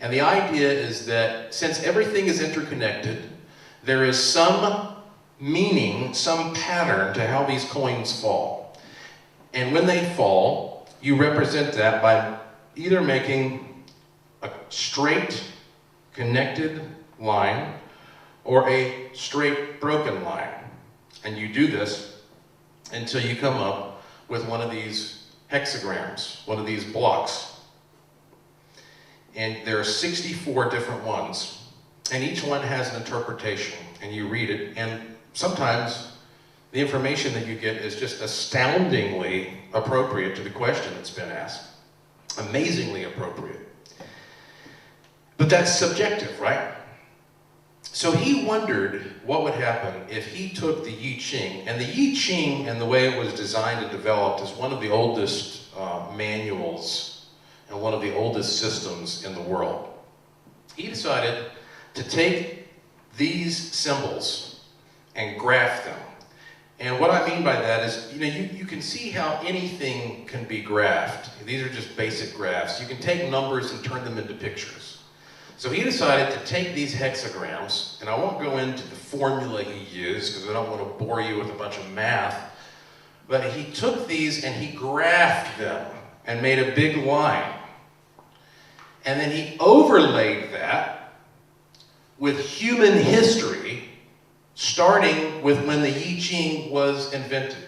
And the idea is that since everything is interconnected, there is some meaning, some pattern to how these coins fall. And when they fall, you represent that by either making a straight, connected line, or a straight, broken line. And you do this until you come up with one of these hexagrams, one of these blocks. And there are 64 different ones, and each one has an interpretation, and you read it, and sometimes the information that you get is just astoundingly appropriate to the question that's been asked. Amazingly appropriate. But that's subjective, right? So he wondered what would happen if he took the I Ching, and the I Ching and the way it was designed and developed is one of the oldest manuals and one of the oldest systems in the world. He decided to take these symbols and graph them. And what I mean by that is, you can see how anything can be graphed. These are just basic graphs. You can take numbers and turn them into pictures. So he decided to take these hexagrams, and I won't go into the formula he used because I don't want to bore you with a bunch of math, but he took these and he graphed them and made a big line. And then he overlaid that with human history, starting with when the I Ching was invented.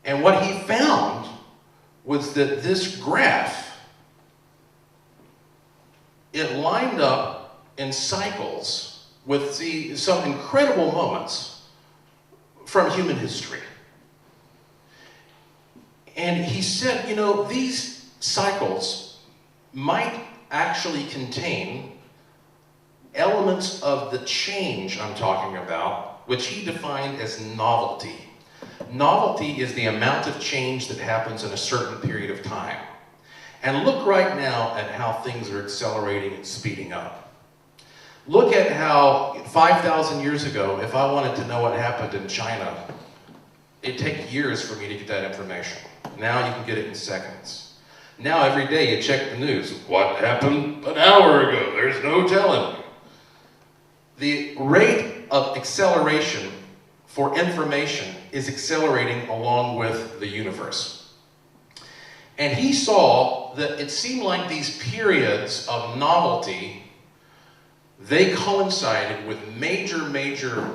And what he found was that this graph, it lined up in cycles with some incredible moments from human history. And he said, you know, these cycles might actually contain elements of the change I'm talking about, which he defined as novelty. Novelty is the amount of change that happens in a certain period of time. And look right now at how things are accelerating and speeding up. Look at how 5,000 years ago, if I wanted to know what happened in China, it'd take years for me to get that information. Now you can get it in seconds. Now every day you check the news. What happened an hour ago? There's no telling. The rate of acceleration for information is accelerating along with the universe. And he saw that it seemed like these periods of novelty, they coincided with major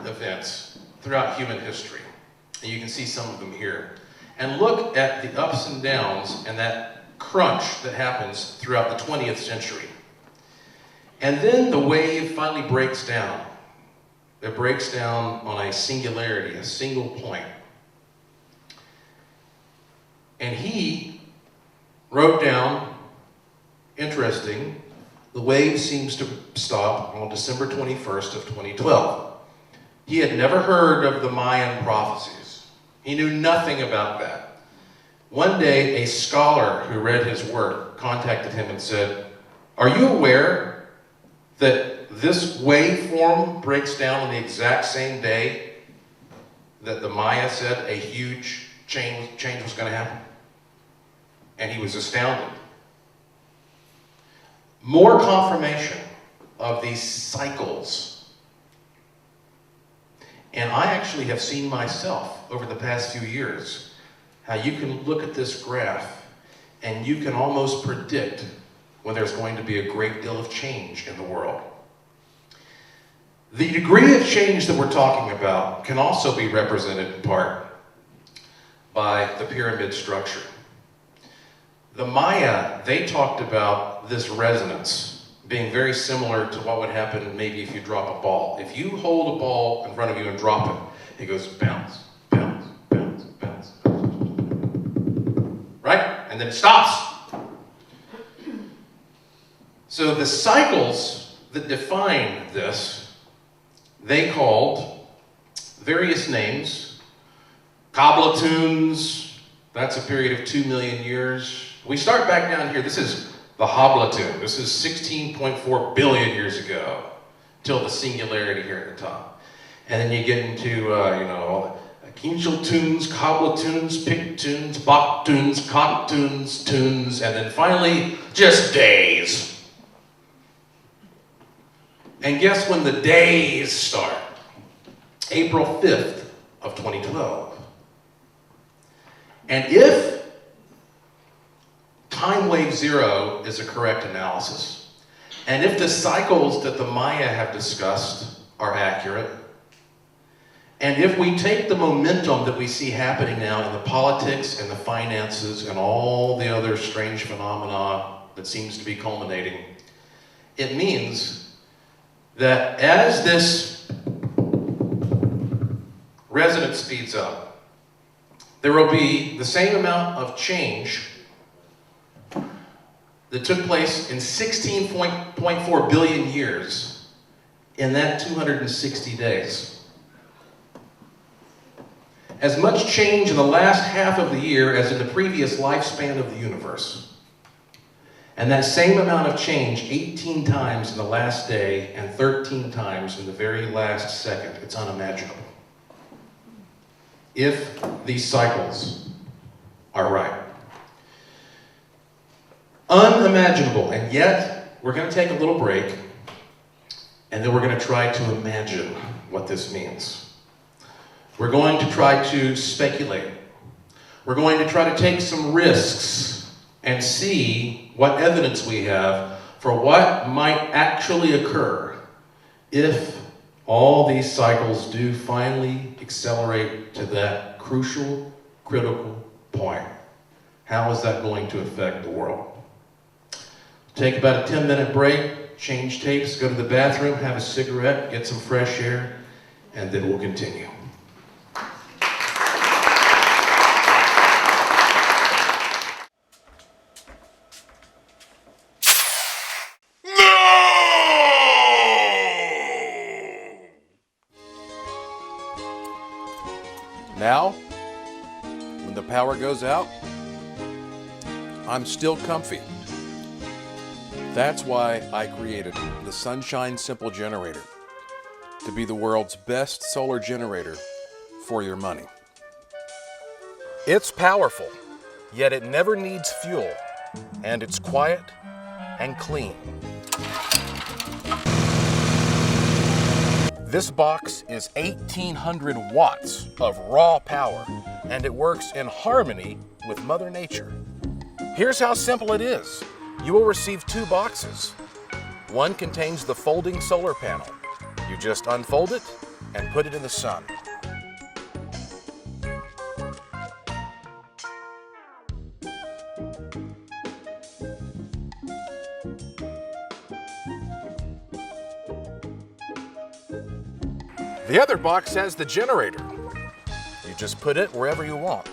events throughout human history. And you can see some of them here. And look at the ups and downs and that crunch that happens throughout the 20th century. And then the wave finally breaks down. It breaks down on a singularity, a single point. And he wrote down, interesting, the wave seems to stop on December 21st of 2012. He had never heard of the Mayan prophecies. He knew nothing about that. One day, a scholar who read his work contacted him and said, "Are you aware that this waveform breaks down on the exact same day that the Maya said a huge change was going to happen?" And he was astounded. More confirmation of these cycles. And I actually have seen myself over the past few years how you can look at this graph and you can almost predict when there's going to be a great deal of change in the world. The degree of change that we're talking about can also be represented in part by the pyramid structure. The Maya, they talked about this resonance being very similar to what would happen maybe if you drop a ball. If you hold a ball in front of you and drop it, it goes bounce, bounce, bounce, bounce, bounce. Right? And then it stops. So the cycles that define this, they called various names. Coblatoons, that's a period of 2 million years. We start back down here. This is the Hoblatoon. This is 16.4 billion years ago, till the singularity here at the top. And then you get into, Kinshal-toons, Coblatoons, Pictoons, Boktoons, Cocktoons, Toons, and then finally, just days. And guess when the days start? April 5th of 2012. And if time wave 0 is a correct analysis, and if the cycles that the Maya have discussed are accurate, and if we take the momentum that we see happening now in the politics and the finances and all the other strange phenomena that seems to be culminating, it means that as this resonance speeds up, there will be the same amount of change that took place in 16.4 billion years in that 260 days. As much change in the last half of the year as in the previous lifespan of the universe. And that same amount of change 18 times in the last day and 13 times in the very last second. It's unimaginable. If these cycles are right. Unimaginable, and yet We're going to take a little break, and then we're going to try to imagine what this means. We're going to try to speculate. We're going to try to take some risks and see what evidence we have for what might actually occur if all these cycles do finally accelerate to that crucial, critical point. How is that going to affect the world? Take about a 10-minute break, change tapes, go to the bathroom, have a cigarette, get some fresh air, and then we'll continue. Now, when the power goes out, I'm still comfy. That's why I created the Sunshine Simple Generator to be the world's best solar generator for your money. It's powerful, yet it never needs fuel, and it's quiet and clean. This box is 1,800 watts of raw power, and it works in harmony with Mother Nature. Here's how simple it is. You will receive 2 boxes. One contains the folding solar panel. You just unfold it and put it in the sun. The other box has the generator. You just put it wherever you want.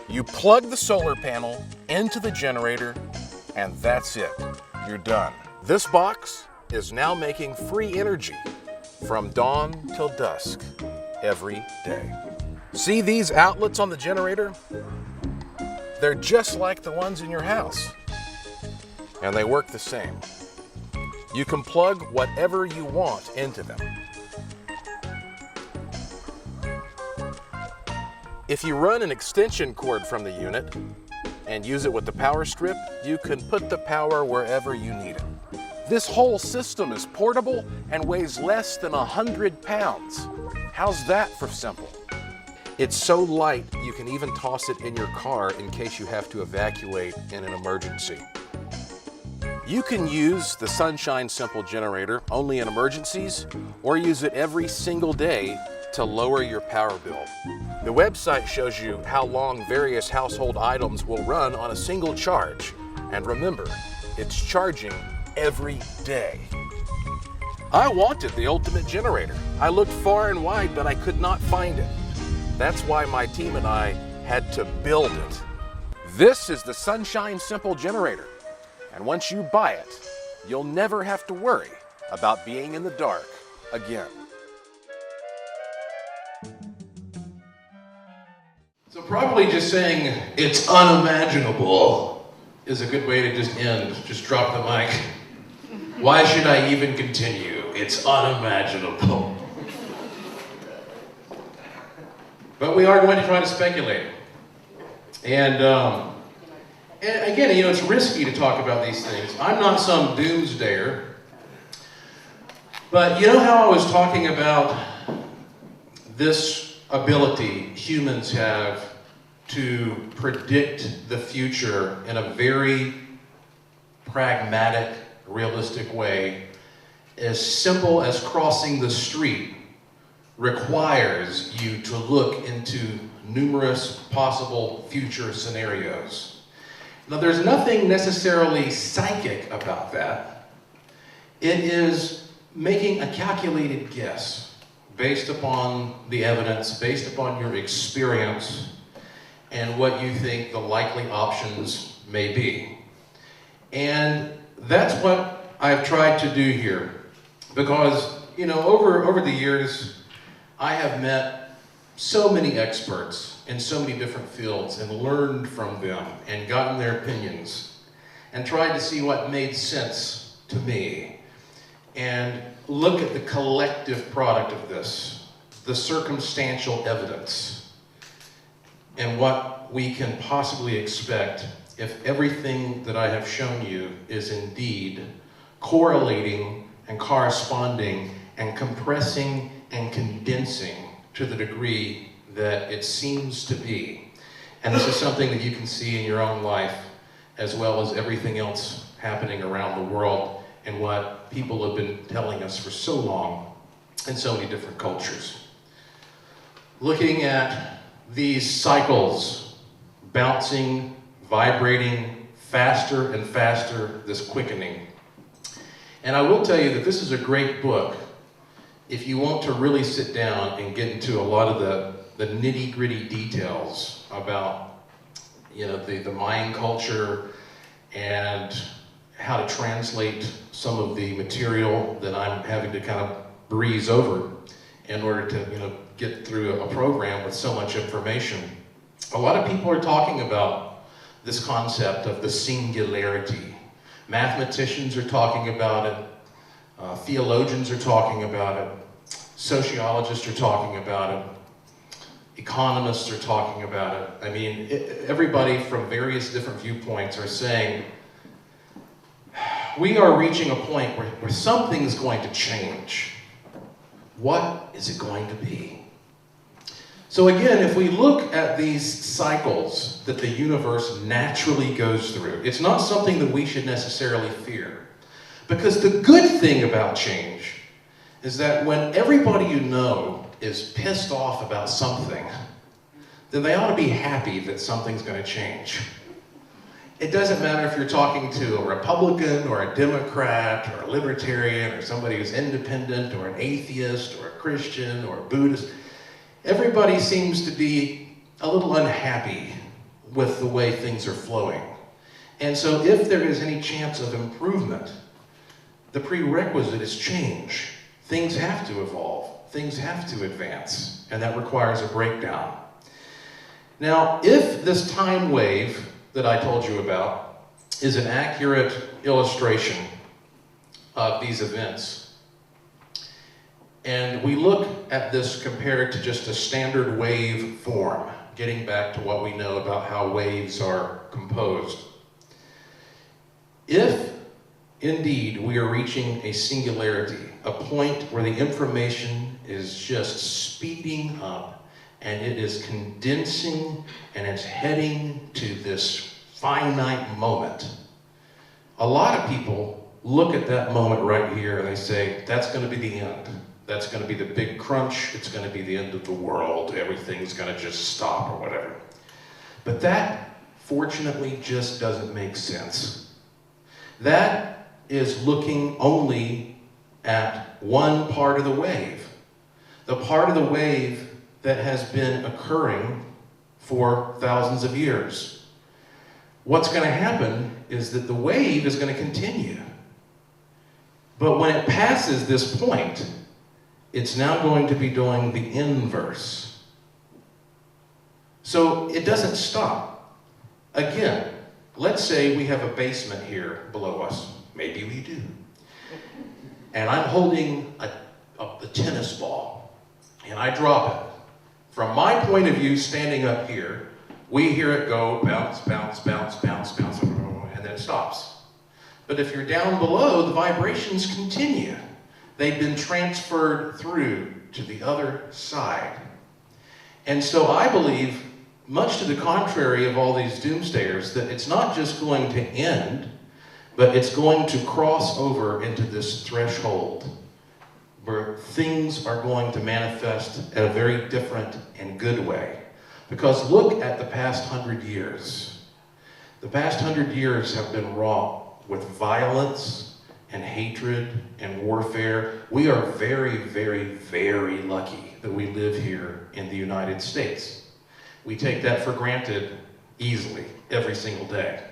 You plug the solar panel into the generator, and that's it. You're done. This box is now making free energy from dawn till dusk every day. See these outlets on the generator? They're just like the ones in your house, and they work the same. You can plug whatever you want into them. If you run an extension cord from the unit and use it with the power strip, you can put the power wherever you need it. This whole system is portable and weighs less than 100 pounds. How's that for simple? It's so light you can even toss it in your car in case you have to evacuate in an emergency. You can use the Sunshine Simple Generator only in emergencies, or use it every single day to lower your power bill. The website shows you how long various household items will run on a single charge. And remember, it's charging every day. I wanted the ultimate generator. I looked far and wide, but I could not find it. That's why my team and I had to build it. This is the Sunshine Simple Generator. And once you buy it, you'll never have to worry about being in the dark again. So probably just saying it's unimaginable is a good way to just end. Just drop the mic. Why should I even continue? It's unimaginable. But we are going to try to speculate. And again, it's risky to talk about these things. I'm not some doomsdayer. But you know how I was talking about this ability humans have to predict the future in a very pragmatic, realistic way, as simple as crossing the street requires you to look into numerous possible future scenarios. Now, there's nothing necessarily psychic about that. It is making a calculated guess based upon the evidence, based upon your experience, and what you think the likely options may be. And that's what I've tried to do here. Because, over the years, I have met so many experts in so many different fields and learned from them and gotten their opinions and tried to see what made sense to me and look at the collective product of this, the circumstantial evidence, and what we can possibly expect if everything that I have shown you is indeed correlating and corresponding and compressing and condensing to the degree that it seems to be. And this is something that you can see in your own life, as well as everything else happening around the world and what people have been telling us for so long in so many different cultures. Looking at these cycles, bouncing, vibrating, faster and faster, this quickening. And I will tell you that this is a great book if you want to really sit down and get into a lot of the nitty-gritty details about, you know, the Mayan culture and how to translate some of the material that I'm having to kind of breeze over in order to, you know, get through a program with so much information. A lot of people are talking about this concept of the singularity. Mathematicians are talking about it, theologians are talking about it, sociologists are talking about it, economists are talking about it. I mean, everybody from various different viewpoints are saying, we are reaching a point where something's going to change. What is it going to be? So again, if we look at these cycles that the universe naturally goes through, it's not something that we should necessarily fear. Because the good thing about change is that when everybody you know is pissed off about something, then they ought to be happy that something's going to change. It doesn't matter if you're talking to a Republican or a Democrat or a Libertarian or somebody who's independent or an atheist or a Christian or a Buddhist. Everybody seems to be a little unhappy with the way things are flowing. And so if there is any chance of improvement, the prerequisite is change. Things have to evolve. Things have to advance. And that requires a breakdown. Now, if this time wave that I told you about is an accurate illustration of these events, and we look at this compared to just a standard wave form, getting back to what we know about how waves are composed. If indeed we are reaching a singularity, a point where the information is just speeding up and it is condensing and it's heading to this finite moment, a lot of people look at that moment right here and they say, that's going to be the end. That's going to be the big crunch. It's going to be the end of the world. Everything's going to just stop or whatever. But that, fortunately, just doesn't make sense. That is looking only at one part of the wave. The part of the wave that has been occurring for thousands of years. What's going to happen is that the wave is going to continue. But when it passes this point, it's now going to be doing the inverse. So it doesn't stop. Again, let's say we have a basement here below us. Maybe we do. And I'm holding a tennis ball, and I drop it. From my point of view, standing up here, we hear it go bounce, bounce, bounce, bounce, bounce, and then it stops. But if you're down below, the vibrations continue. They've been transferred through to the other side. And so I believe, much to the contrary of all these doomsayers, that it's not just going to end, but it's going to cross over into this threshold where things are going to manifest in a very different and good way. Because look at the past 100 years. The past 100 years have been wrought with violence and hatred and warfare. We are very, very, very lucky that we live here in the United States. We take that for granted easily every single day.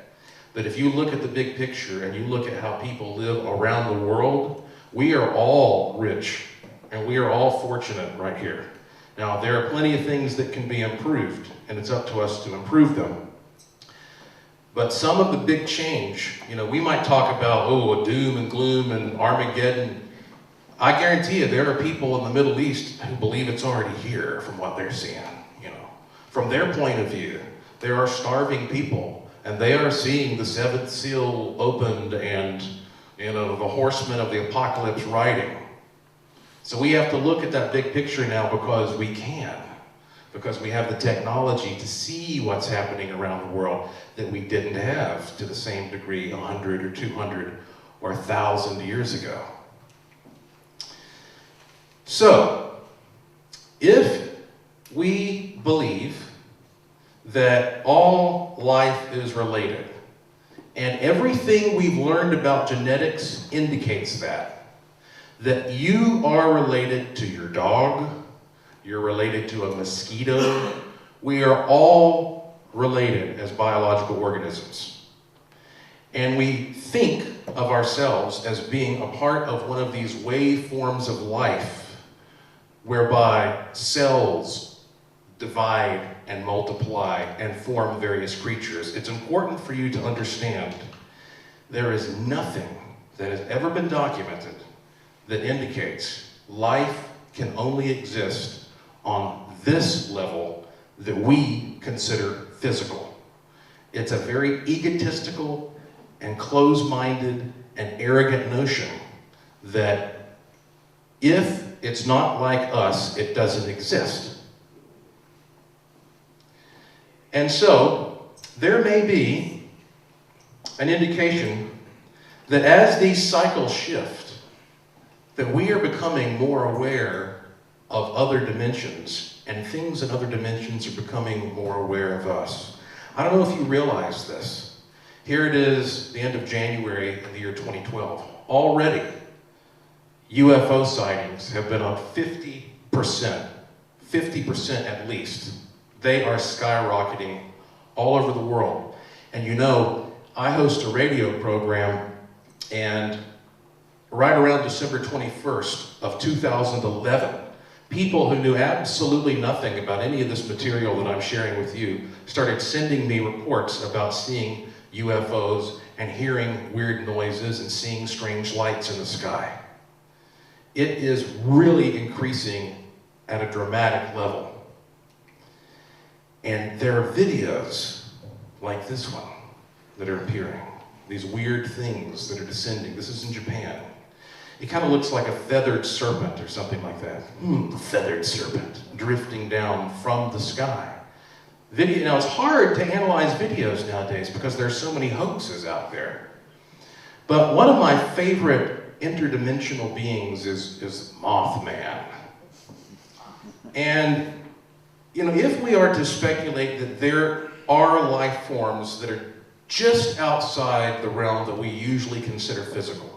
But if you look at the big picture and you look at how people live around the world, we are all rich and we are all fortunate right here. Now, there are plenty of things that can be improved, and it's up to us to improve them. But some of the big change, you know, we might talk about, a doom and gloom and Armageddon. I guarantee you there are people in the Middle East who believe it's already here from what they're seeing, you know. From their point of view, there are starving people and they are seeing the seventh seal opened and, you know, the horsemen of the apocalypse riding. So we have to look at that big picture now because we can. Because we have the technology to see what's happening around the world that we didn't have to the same degree 100 or 200 or 1,000 years ago. So, if we believe that all life is related, and everything we've learned about genetics indicates that you are related to your dog, you're related to a mosquito. We are all related as biological organisms. And we think of ourselves as being a part of one of these waveforms of life whereby cells divide and multiply and form various creatures. It's important for you to understand there is nothing that has ever been documented that indicates life can only exist on this level that we consider physical. It's a very egotistical and closed-minded and arrogant notion that if it's not like us, it doesn't exist. And so, there may be an indication that as these cycles shift, that we are becoming more aware of other dimensions, and things in other dimensions are becoming more aware of us. I don't know if you realize this. Here it is, the end of January in the year 2012. Already, UFO sightings have been up 50%, 50% at least. They are skyrocketing all over the world. And you know, I host a radio program, and right around December 21st of 2011, people who knew absolutely nothing about any of this material that I'm sharing with you started sending me reports about seeing UFOs and hearing weird noises and seeing strange lights in the sky. It is really increasing at a dramatic level. And there are videos like this one that are appearing. These weird things that are descending. This is in Japan. It kind of looks like a feathered serpent or something like that. Feathered serpent drifting down from the sky. Now, it's hard to analyze videos nowadays because there's so many hoaxes out there. But one of my favorite interdimensional beings is Mothman. And, you know, if we are to speculate that there are life forms that are just outside the realm that we usually consider physical,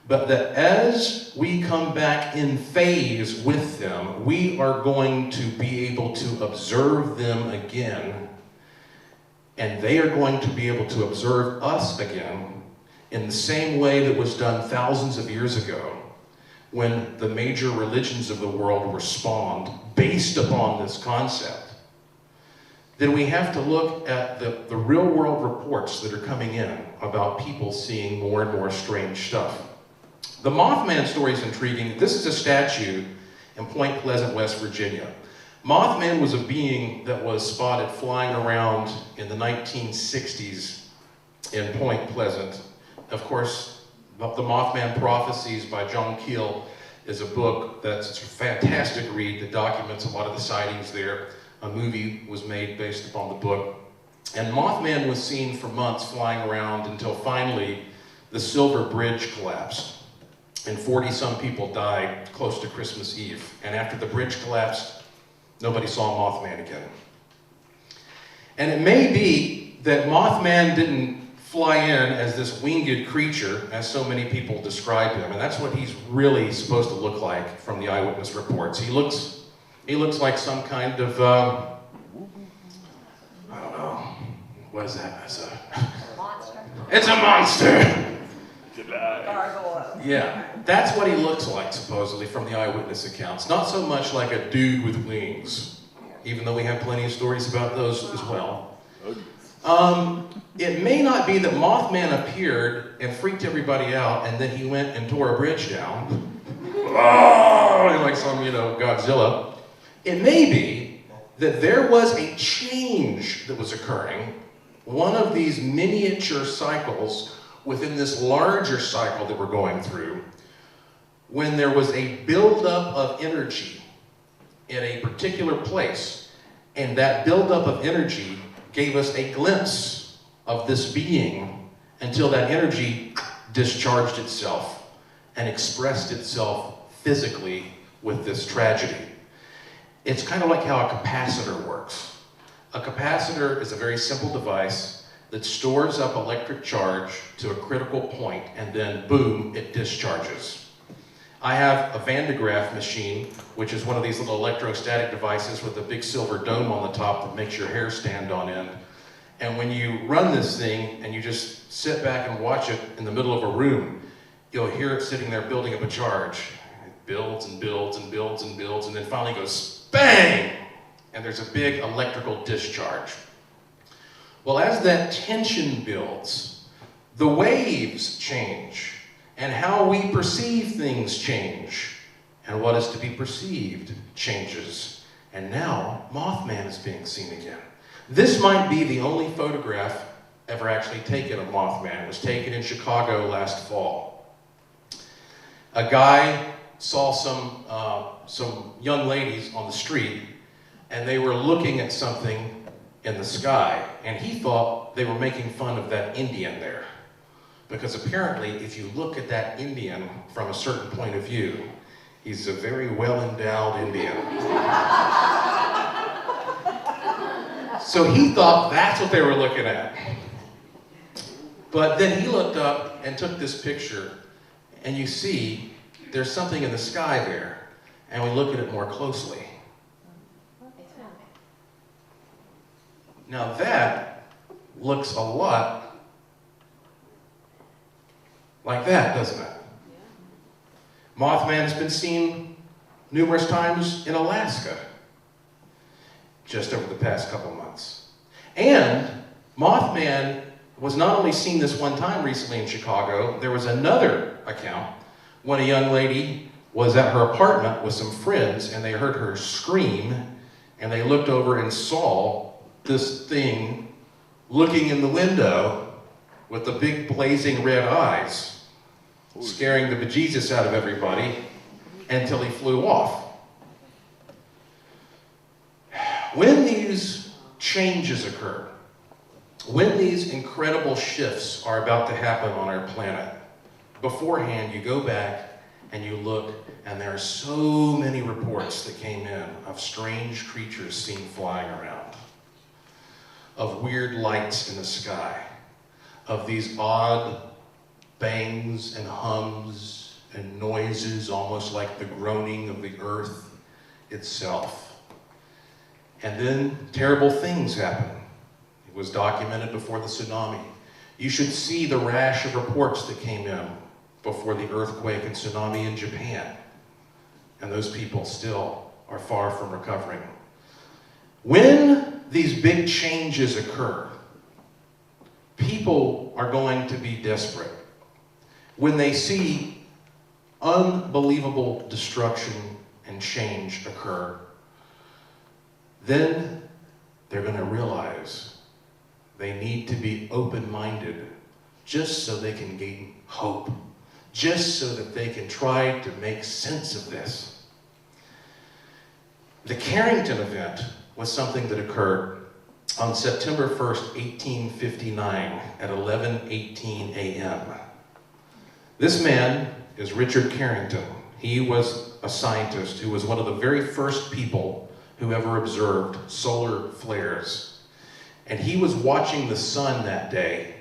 but that as we come back in phase with them, we are going to be able to observe them again, and they are going to be able to observe us again in the same way that was done thousands of years ago when the major religions of the world were spawned based upon this concept. Then we have to look at the real world reports that are coming in about people seeing more and more strange stuff. The Mothman story is intriguing. This is a statue in Point Pleasant, West Virginia. Mothman was a being that was spotted flying around in the 1960s in Point Pleasant. Of course, The Mothman Prophecies by John Keel is a book that's a fantastic read that documents a lot of the sightings there. A movie was made based upon the book. And Mothman was seen for months flying around until finally the Silver Bridge collapsed. And 40-some people died close to Christmas Eve. And after the bridge collapsed, nobody saw Mothman again. And it may be that Mothman didn't fly in as this winged creature, as so many people describe him. And that's what he's really supposed to look like from the eyewitness reports. He looks like some kind of, I don't know, what is that? It's a monster. It's a monster! Yeah, that's what he looks like, supposedly, from the eyewitness accounts. Not so much like a dude with wings, even though we have plenty of stories about those as well. It may not be that Mothman appeared and freaked everybody out, and then he went and tore a bridge down. Like some, Godzilla. It may be that there was a change that was occurring one of these miniature cycles within this larger cycle that we're going through, when there was a buildup of energy in a particular place, and that buildup of energy gave us a glimpse of this being until that energy discharged itself and expressed itself physically with this tragedy. It's kind of like how a capacitor works. A capacitor is a very simple device that stores up electric charge to a critical point, and then boom, it discharges. I have a Van de Graaff machine, which is one of these little electrostatic devices with a big silver dome on the top that makes your hair stand on end. And when you run this thing and you just sit back and watch it in the middle of a room, you'll hear it sitting there building up a charge. It builds and builds and builds and builds, and then finally goes bang! And there's a big electrical discharge. Well, as that tension builds, the waves change, and how we perceive things change, and what is to be perceived changes. And now, Mothman is being seen again. This might be the only photograph ever actually taken of Mothman. It was taken in Chicago last fall. A guy saw some young ladies on the street, and they were looking at something in the sky, and he thought they were making fun of that Indian there. Because apparently, if you look at that Indian from a certain point of view, he's a very well-endowed Indian. So he thought that's what they were looking at. But then he looked up and took this picture, and you see there's something in the sky there, and we look at it more closely. Now that looks a lot like that, doesn't it? Mothman has been seen numerous times in Alaska just over the past couple months. And Mothman was not only seen this one time recently in Chicago, there was another account when a young lady was at her apartment with some friends and they heard her scream, and they looked over and saw this thing looking in the window with the big blazing red eyes, scaring the bejesus out of everybody until he flew off. When these changes occur, when these incredible shifts are about to happen on our planet, beforehand you go back and you look, and there are so many reports that came in of strange creatures seen flying around, of weird lights in the sky, of these odd bangs and hums and noises, almost like the groaning of the earth itself. And then terrible things happen. It was documented before the tsunami. You should see the rash of reports that came in before the earthquake and tsunami in Japan. And those people still are far from recovering. When these big changes occur, people are going to be desperate. When they see unbelievable destruction and change occur, then they're going to realize they need to be open-minded just so they can gain hope, just so that they can try to make sense of this. The Carrington event was something that occurred on September 1st, 1859 at 11:18 a.m. This man is Richard Carrington. He was a scientist who was one of the very first people who ever observed solar flares. And he was watching the sun that day,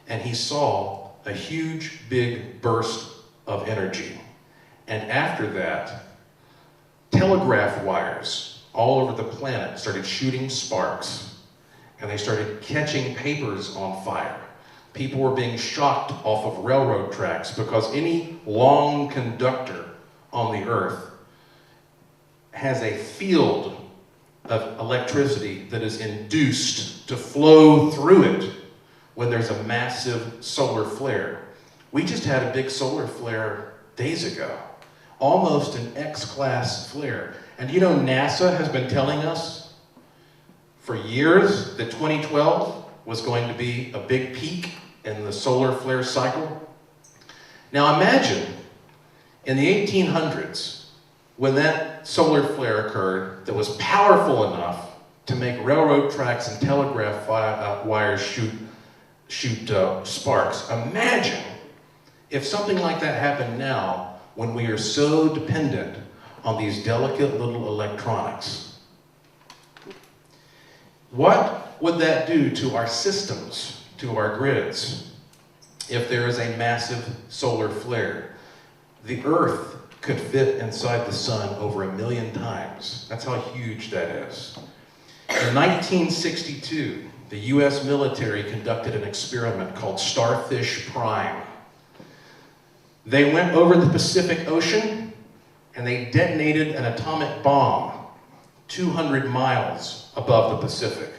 and he saw a huge, big burst of energy. And after that, telegraph wires all over the planet started shooting sparks, and they started catching papers on fire. People were being shocked off of railroad tracks because any long conductor on the earth has a field of electricity that is induced to flow through it when there's a massive solar flare. We just had a big solar flare days ago, almost an X-class flare. And you know, NASA has been telling us for years that 2012 was going to be a big peak in the solar flare cycle. Now imagine in the 1800s when that solar flare occurred that was powerful enough to make railroad tracks and telegraph wires shoot sparks. Imagine if something like that happened now when we are so dependent on these delicate little electronics. What would that do to our systems, to our grids, if there is a massive solar flare? The Earth could fit inside the sun over 1 million times. That's how huge that is. In 1962, the US military conducted an experiment called Starfish Prime. They went over the Pacific Ocean and they detonated an atomic bomb 200 miles above the Pacific.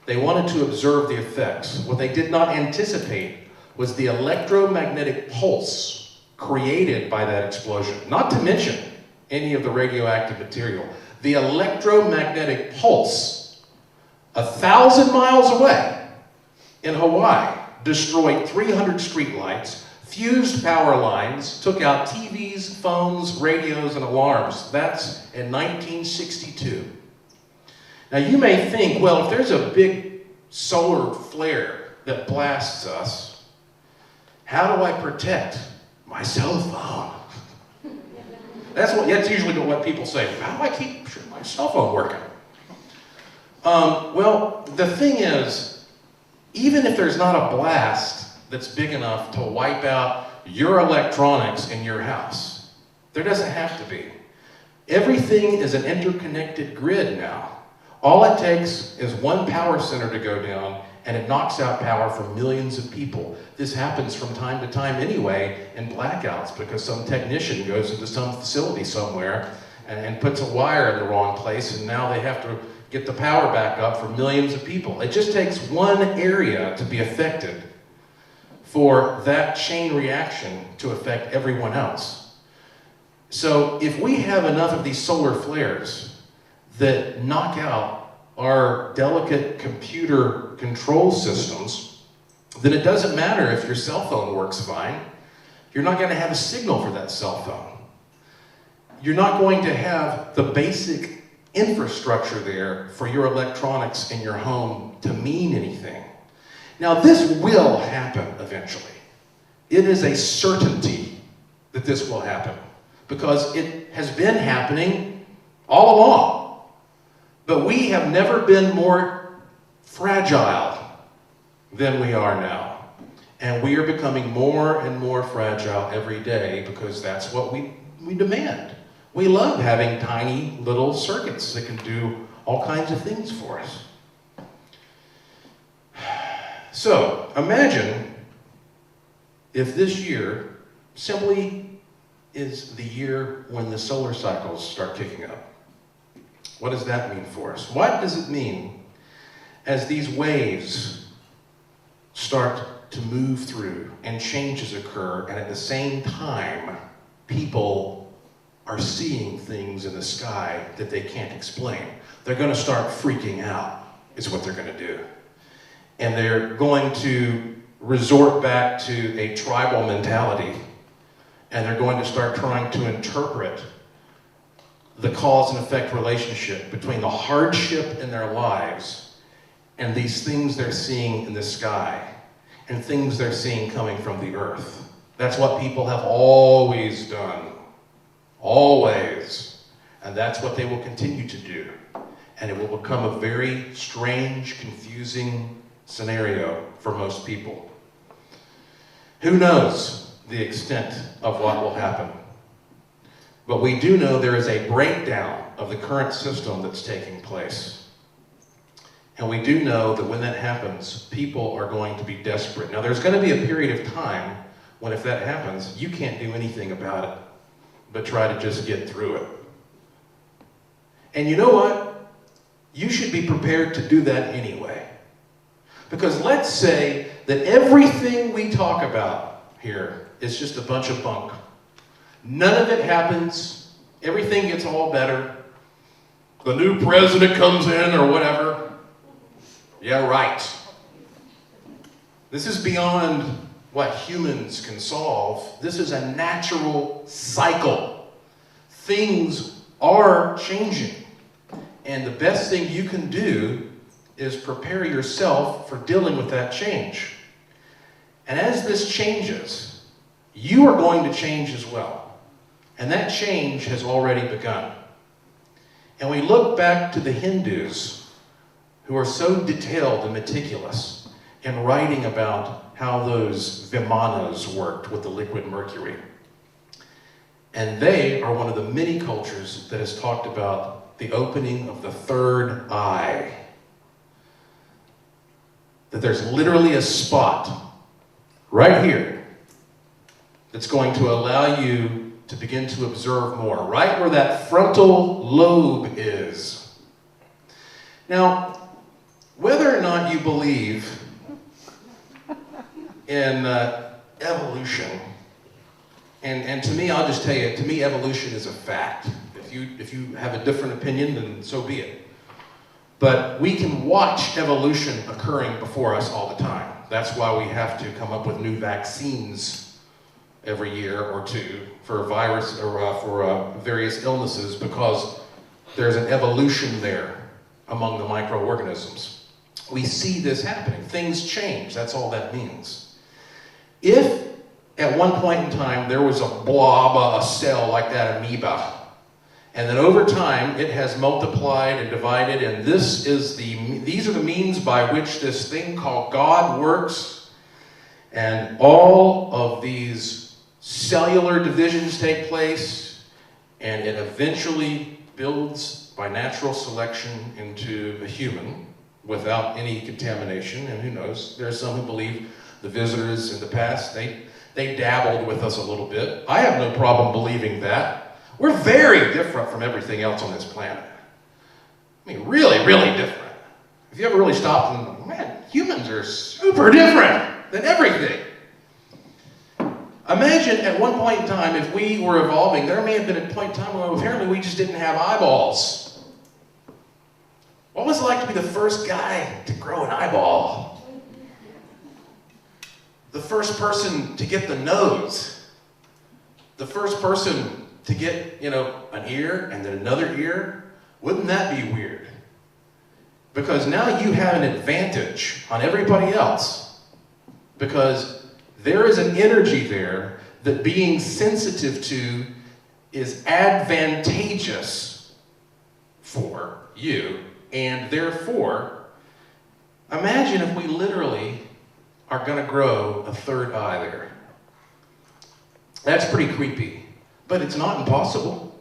They wanted to observe the effects. What they did not anticipate was the electromagnetic pulse created by that explosion, not to mention any of the radioactive material. The electromagnetic pulse, 1,000 miles away in Hawaii, destroyed 300 streetlights, fused power lines, took out TVs, phones, radios, and alarms. That's in 1962. Now you may think, well, if there's a big solar flare that blasts us, how do I protect my cell phone? That's usually what people say. How do I keep my cell phone working? Well, the thing is, even if there's not a blast that's big enough to wipe out your electronics in your house, there doesn't have to be. Everything is an interconnected grid now. All it takes is one power center to go down and it knocks out power for millions of people. This happens from time to time anyway in blackouts because some technician goes into some facility somewhere and puts a wire in the wrong place, and now they have to get the power back up for millions of people. It just takes one area to be affected for that chain reaction to affect everyone else. So if we have enough of these solar flares that knock out our delicate computer control systems, then it doesn't matter if your cell phone works fine. You're not going to have a signal for that cell phone. You're not going to have the basic infrastructure there for your electronics in your home to mean anything. Now, this will happen eventually. It is a certainty that this will happen because it has been happening all along. But we have never been more fragile than we are now. And we are becoming more and more fragile every day because that's what we demand. We love having tiny little circuits that can do all kinds of things for us. So, imagine if this year simply is the year when the solar cycles start kicking up. What does that mean for us? What does it mean as these waves start to move through and changes occur, and at the same time, people are seeing things in the sky that they can't explain? They're going to start freaking out, is what they're going to do. And they're going to resort back to a tribal mentality, and they're going to start trying to interpret the cause and effect relationship between the hardship in their lives and these things they're seeing in the sky and things they're seeing coming from the earth. That's what people have always done. Always. And that's what they will continue to do. And it will become a very strange, confusing scenario for most people. Who knows the extent of what will happen? But we do know there is a breakdown of the current system that's taking place. And we do know that when that happens, people are going to be desperate. Now, there's going to be a period of time when if that happens, you can't do anything about it, but try to just get through it. And you know what? You should be prepared to do that anyway. Because let's say that everything we talk about here is just a bunch of bunk. None of it happens. Everything gets all better. The new president comes in or whatever. Yeah, right. This is beyond what humans can solve. This is a natural cycle. Things are changing. And the best thing you can do is prepare yourself for dealing with that change. And as this changes, you are going to change as well. And that change has already begun. And we look back to the Hindus, who are so detailed and meticulous in writing about how those vimanas worked with the liquid mercury. And they are one of the many cultures that has talked about the opening of the third eye. That there's literally a spot right here that's going to allow you to begin to observe more, right where that frontal lobe is. Now, whether or not you believe in evolution, and to me, I'll just tell you, to me, evolution is a fact. If you have a different opinion, then so be it. But we can watch evolution occurring before us all the time. That's why we have to come up with new vaccines every year or two for a virus or for various illnesses, because there's an evolution there among the microorganisms. We see this happening. Things change. That's all that means. If at one point in time there was a blob, a cell like that amoeba, and then over time it has multiplied and divided, and these are the means by which this thing called God works, and all of these cellular divisions take place, and it eventually builds by natural selection into a human without any contamination. And who knows, there's some who believe the visitors in the past, they dabbled with us a little bit. I have no problem believing that. We're very different from everything else on this planet. I mean, really, really different. If you ever really stopped and, man, humans are super different than everything. Imagine at one point in time, if we were evolving, there may have been a point in time where apparently we just didn't have eyeballs. What was it like to be the first guy to grow an eyeball? The first person to get the nose? The first person to get, an ear and then another ear? Wouldn't that be weird? Because now you have an advantage on everybody else. Because there is an energy there that being sensitive to is advantageous for you. And therefore, imagine if we literally are going to grow a third eye there. That's pretty creepy. But it's not impossible.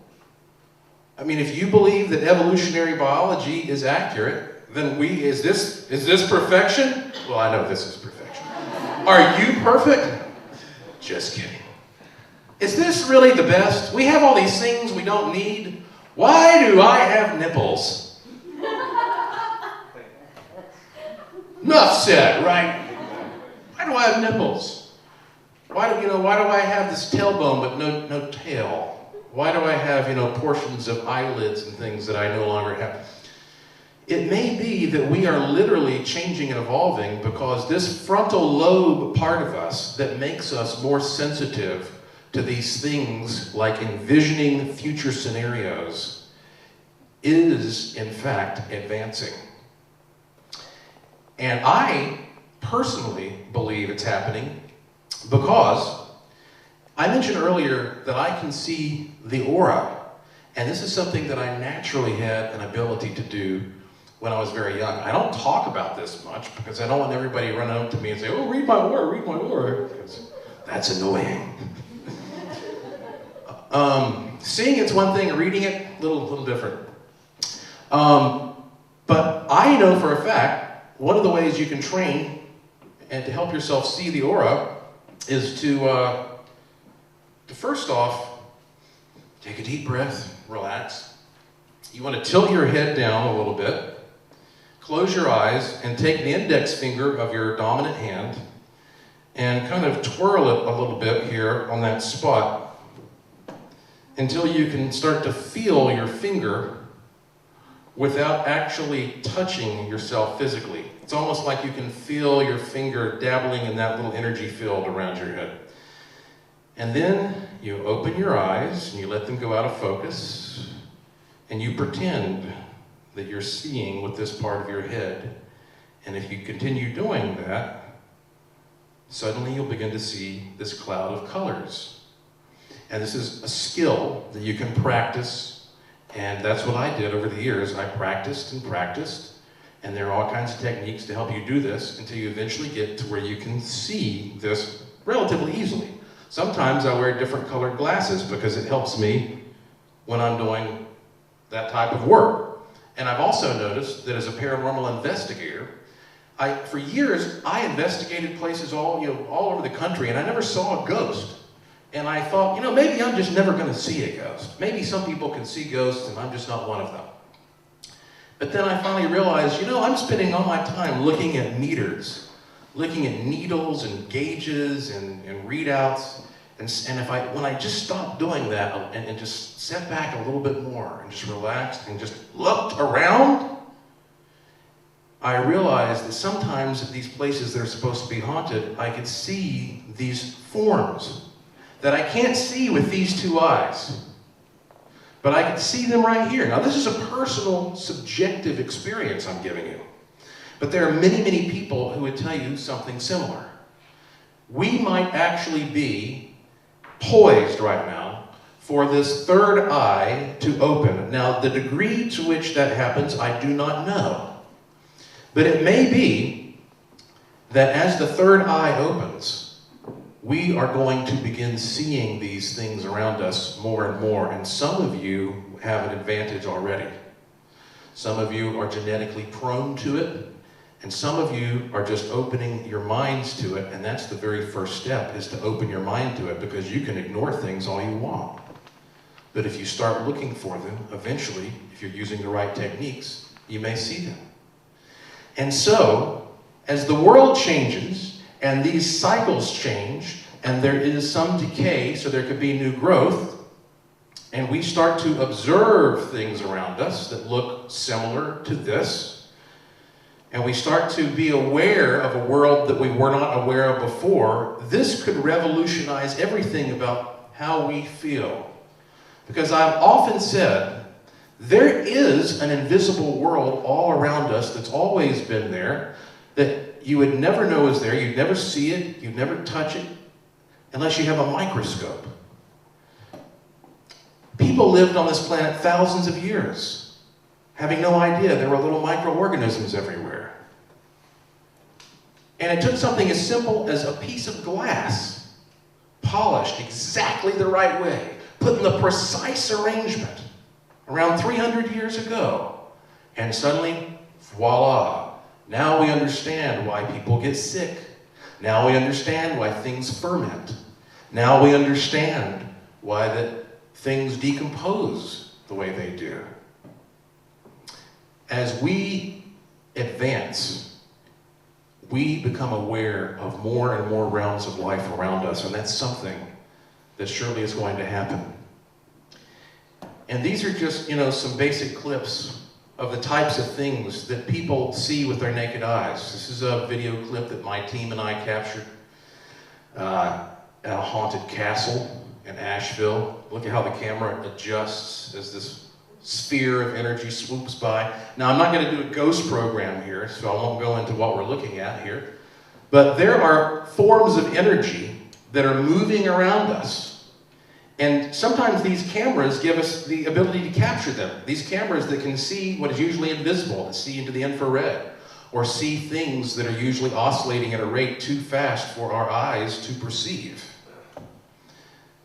I mean, if you believe that evolutionary biology is accurate, then is this perfection? Well, I know this is perfection. Are you perfect? Just kidding. Is this really the best? We have all these things we don't need. Why do I have nipples? Enough said, right? Why do I have nipples? Why do I have this tailbone but no tail? Why do I have, portions of eyelids and things that I no longer have? It may be that we are literally changing and evolving because this frontal lobe part of us that makes us more sensitive to these things like envisioning future scenarios is, in fact, advancing. And I personally believe it's happening because I mentioned earlier that I can see the aura, and this is something that I naturally had an ability to do when I was very young. I don't talk about this much because I don't want everybody running up to me and say, oh, read my aura, because that's annoying. Seeing it's one thing, reading it, a little different. But I know for a fact, one of the ways you can train and to help yourself see the aura is to first off, take a deep breath, relax. You want to tilt your head down a little bit, close your eyes, and take the index finger of your dominant hand and kind of twirl it a little bit here on that spot until you can start to feel your finger without actually touching yourself physically. It's almost like you can feel your finger dabbling in that little energy field around your head. And then you open your eyes and you let them go out of focus and you pretend that you're seeing with this part of your head. And if you continue doing that, suddenly you'll begin to see this cloud of colors. And this is a skill that you can practice, and that's what I did over the years. I practiced and practiced, and there are all kinds of techniques to help you do this until you eventually get to where you can see this relatively easily. Sometimes I wear different colored glasses because it helps me when I'm doing that type of work. And I've also noticed that as a paranormal investigator, for years, I investigated places all over the country, and I never saw a ghost. And I thought, maybe I'm just never going to see a ghost. Maybe some people can see ghosts, and I'm just not one of them. But then I finally realized, I'm spending all my time looking at meters, looking at needles and gauges and readouts. And when I just stopped doing that and just sat back a little bit more and just relaxed and just looked around, I realized that sometimes at these places that are supposed to be haunted, I could see these forms that I can't see with these two eyes. But I could see them right here. Now this is a personal, subjective experience I'm giving you. But there are many, many people who would tell you something similar. We might actually be poised right now for this third eye to open. Now the degree to which that happens, I do not know. But it may be that as the third eye opens, we are going to begin seeing these things around us more and more. And some of you have an advantage already. Some of you are genetically prone to it. And some of you are just opening your minds to it. And that's the very first step, is to open your mind to it, because you can ignore things all you want. But if you start looking for them, eventually, if you're using the right techniques, you may see them. And so, as the world changes, and these cycles change, and there is some decay, so there could be new growth, and we start to observe things around us that look similar to this, and we start to be aware of a world that we were not aware of before, this could revolutionize everything about how we feel. Because I've often said, there is an invisible world all around us that's always been there, that you would never know is there, you'd never see it, you'd never touch it, unless you have a microscope. People lived on this planet thousands of years, having no idea there were little microorganisms everywhere. And it took something as simple as a piece of glass, polished exactly the right way, put in the precise arrangement, around 300 years ago, and suddenly, voila. Now we understand why people get sick. Now we understand why things ferment. Now we understand why that things decompose the way they do. As we advance, we become aware of more and more realms of life around us, and that's something that surely is going to happen. And these are just, some basic clips of the types of things that people see with their naked eyes. This is a video clip that my team and I captured at a haunted castle in Asheville. Look at how the camera adjusts as this sphere of energy swoops by. Now, I'm not going to do a ghost program here, so I won't go into what we're looking at here. But there are forms of energy that are moving around us. And sometimes these cameras give us the ability to capture them. These cameras that can see what is usually invisible, that see into the infrared, or see things that are usually oscillating at a rate too fast for our eyes to perceive.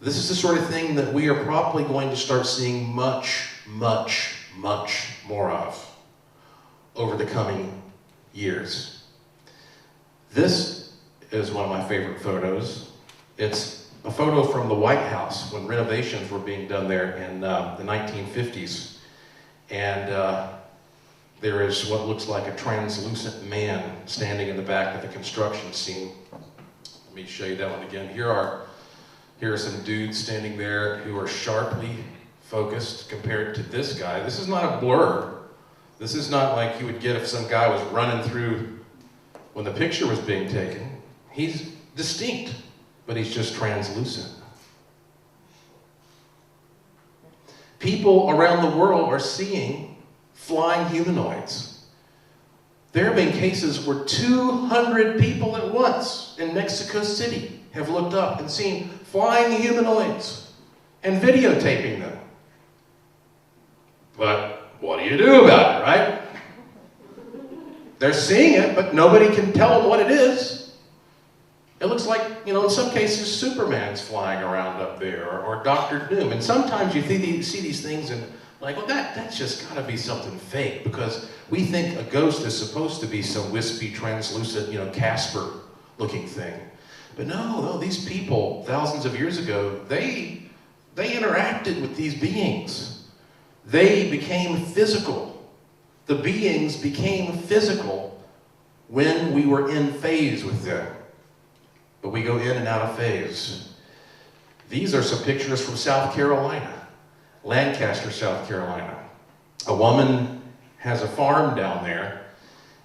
This is the sort of thing that we are probably going to start seeing much, much, much more of over the coming years. This is one of my favorite photos. It's a photo from the White House when renovations were being done there in the 1950s. And there is what looks like a translucent man standing in the back of the construction scene. Let me show you that one again. Here are some dudes standing there who are sharply focused compared to this guy. This is not a blur. This is not like you would get if some guy was running through when the picture was being taken. He's distinct, but he's just translucent. People around the world are seeing flying humanoids. There have been cases where 200 people at once in Mexico City have looked up and seen flying humanoids and videotaping them. But what do you do about it, right? They're seeing it, but nobody can tell them what it is. It looks like, in some cases, Superman's flying around up there, or Dr. Doom. And sometimes you see these things and like, well, that's just gotta be something fake, because we think a ghost is supposed to be some wispy, translucent, Casper-looking thing. But no, these people, thousands of years ago, they interacted with these beings. They became physical. The beings became physical when we were in phase with them. But we go in and out of phase. These are some pictures from South Carolina, Lancaster, South Carolina. A woman has a farm down there,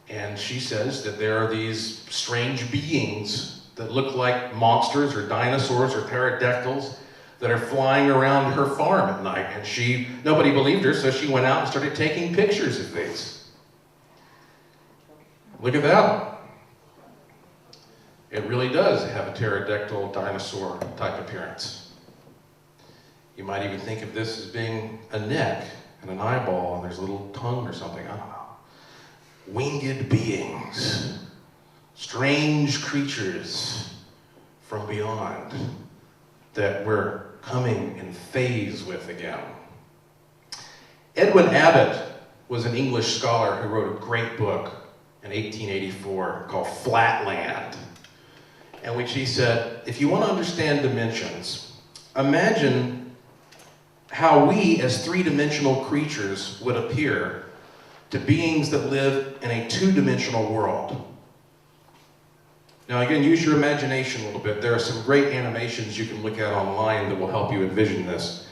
and she says that there are these strange beings that look like monsters or dinosaurs or pterodactyls that are flying around her farm at night. And nobody believed her, so she went out and started taking pictures of these. Look at that. It really does have a pterodactyl dinosaur type appearance. You might even think of this as being a neck and an eyeball, and there's a little tongue or something, I don't know. Winged beings, strange creatures from beyond that we're coming in phase with again. Edwin Abbott was an English scholar who wrote a great book in 1884 called Flatland, in which he said, if you want to understand dimensions, imagine how we as three-dimensional creatures would appear to beings that live in a two-dimensional world. Now again, use your imagination a little bit. There are some great animations you can look at online that will help you envision this.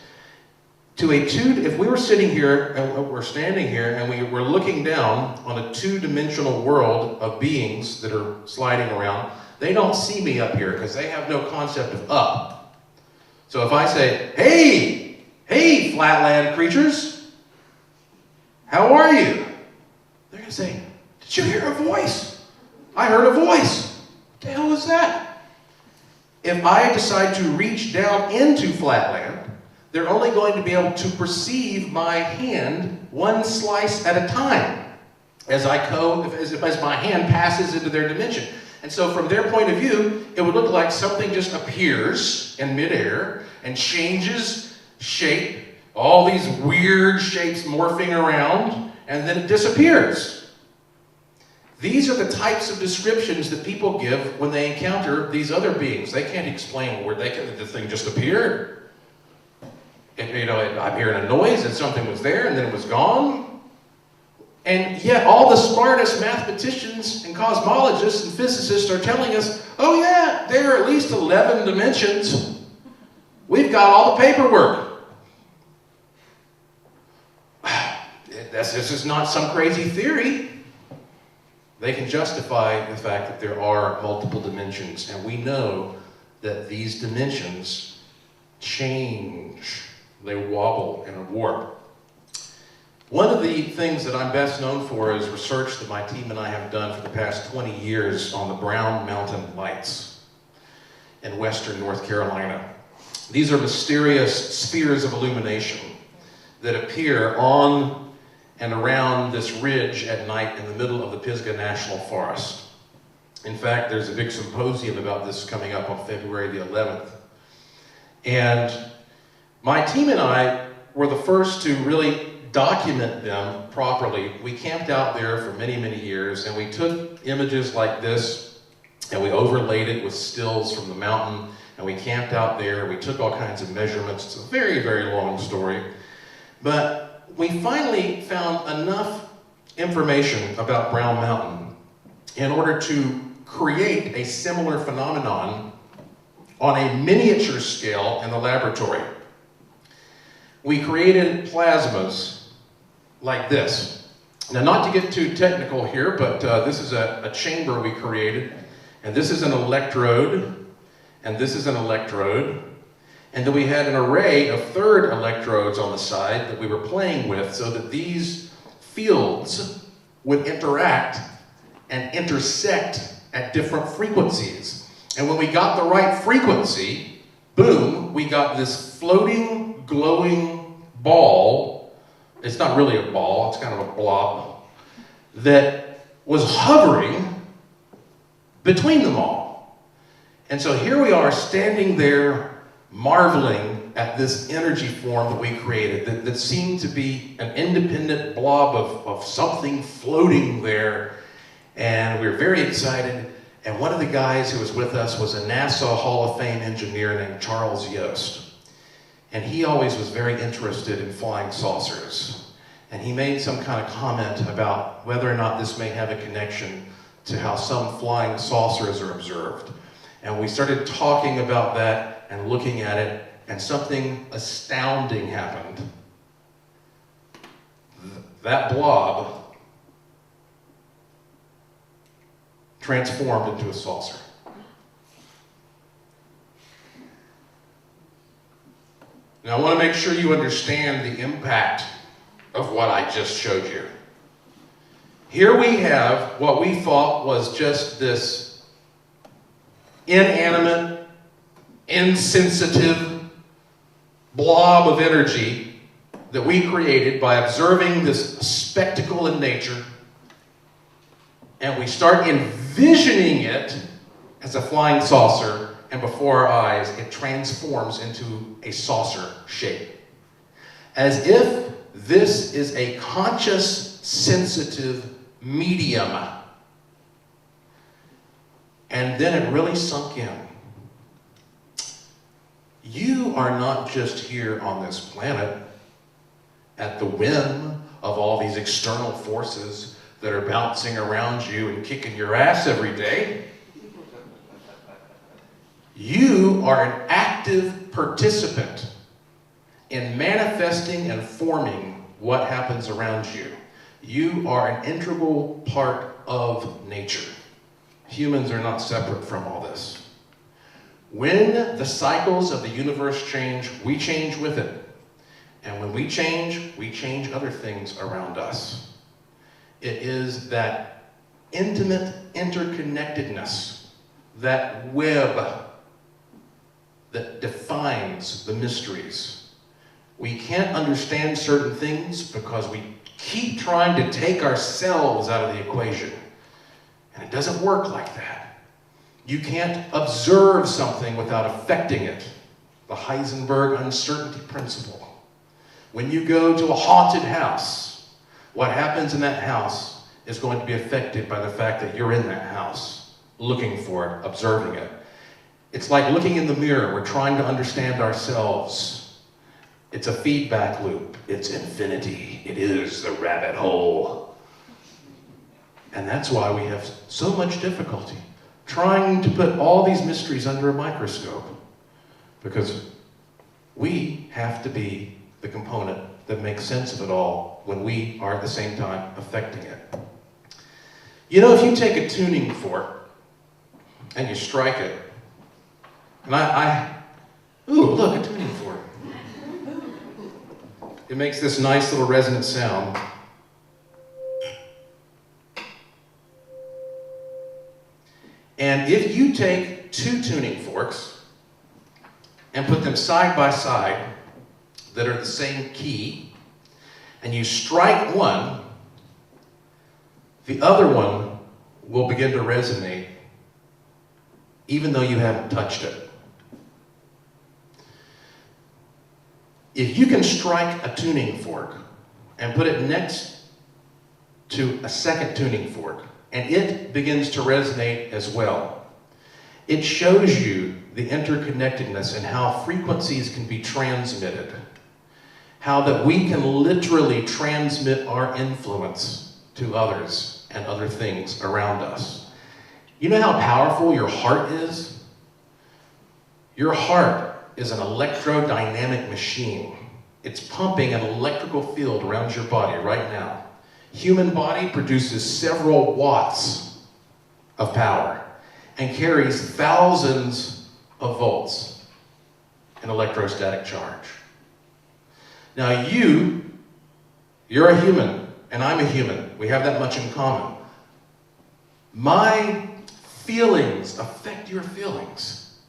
If we were sitting here, and we're standing here, and we were looking down on a two-dimensional world of beings that are sliding around, they don't see me up here because they have no concept of up. So if I say, hey, flatland creatures, how are you? They're going to say, did you hear a voice? I heard a voice. What the hell is that? If I decide to reach down into flatland, they're only going to be able to perceive my hand one slice at a time as my hand passes into their dimension. And so from their point of view, it would look like something just appears in midair and changes shape, all these weird shapes morphing around, and then it disappears. These are the types of descriptions that people give when they encounter these other beings. They can't explain where the thing just appeared. I'm hearing a noise and something was there and then it was gone. And yet all the smartest mathematicians and cosmologists and physicists are telling us, oh yeah, there are at least 11 dimensions. We've got all the paperwork. This is not some crazy theory. They can justify the fact that there are multiple dimensions, and we know that these dimensions change. They wobble and warp. One of the things that I'm best known for is research that my team and I have done for the past 20 years on the Brown Mountain Lights in western North Carolina. These are mysterious spheres of illumination that appear on and around this ridge at night in the middle of the Pisgah National Forest. In fact, there's a big symposium about this coming up on February the 11th. And my team and I were the first to really document them properly. We camped out there for many, many years, and we took images like this, and we overlaid it with stills from the mountain, and we camped out there. We took all kinds of measurements. It's a very, very long story. But we finally found enough information about Brown Mountain in order to create a similar phenomenon on a miniature scale in the laboratory. We created plasmas like this. Now, not to get too technical here, but this is a chamber we created, and this is an electrode, and this is an electrode, and then we had an array of third electrodes on the side that we were playing with so that these fields would interact and intersect at different frequencies. And when we got the right frequency, boom, we got this floating, glowing ball. It's not really a ball, it's kind of a blob that was hovering between them all. And so here we are standing there marveling at this energy form that we created that seemed to be an independent blob of something floating there. And we were very excited. And one of the guys who was with us was a NASA Hall of Fame engineer named Charles Yost. And he always was very interested in flying saucers. And he made some kind of comment about whether or not this may have a connection to how some flying saucers are observed. And we started talking about that and looking at it, and something astounding happened. That blob transformed into a saucer. Now, I want to make sure you understand the impact of what I just showed you. Here we have what we thought was just this inanimate, insensitive blob of energy that we created by observing this spectacle in nature, and we start envisioning it as a flying saucer, and before our eyes it transforms into a saucer shape. As if this is a conscious, sensitive medium. And then it really sunk in. You are not just here on this planet at the whim of all these external forces that are bouncing around you and kicking your ass every day. You are an active participant in manifesting and forming what happens around you. You are an integral part of nature. Humans are not separate from all this. When the cycles of the universe change, we change with it. And when we change other things around us. It is that intimate interconnectedness, that web that defines the mysteries. We can't understand certain things because we keep trying to take ourselves out of the equation. And it doesn't work like that. You can't observe something without affecting it. The Heisenberg uncertainty principle. When you go to a haunted house, what happens in that house is going to be affected by the fact that you're in that house, looking for it, observing it. It's like looking in the mirror. We're trying to understand ourselves. It's a feedback loop. It's infinity. It is the rabbit hole. And that's why we have so much difficulty trying to put all these mysteries under a microscope, because we have to be the component that makes sense of it all when we are at the same time affecting it. You know, if you take a tuning fork and you strike it, and ooh, look, a tuning fork. It makes this nice little resonant sound. And if you take two tuning forks and put them side by side that are the same key, and you strike one, the other one will begin to resonate even though you haven't touched it. If you can strike a tuning fork and put it next to a second tuning fork, and it begins to resonate as well, it shows you the interconnectedness and how frequencies can be transmitted. How that we can literally transmit our influence to others and other things around us. You know how powerful your heart is? Your heart is an electrodynamic machine. It's pumping an electrical field around your body right now. human body produces several watts of power and carries thousands of volts in electrostatic charge. Now you're a human, and I'm a human. We have that much in common. My feelings affect your feelings,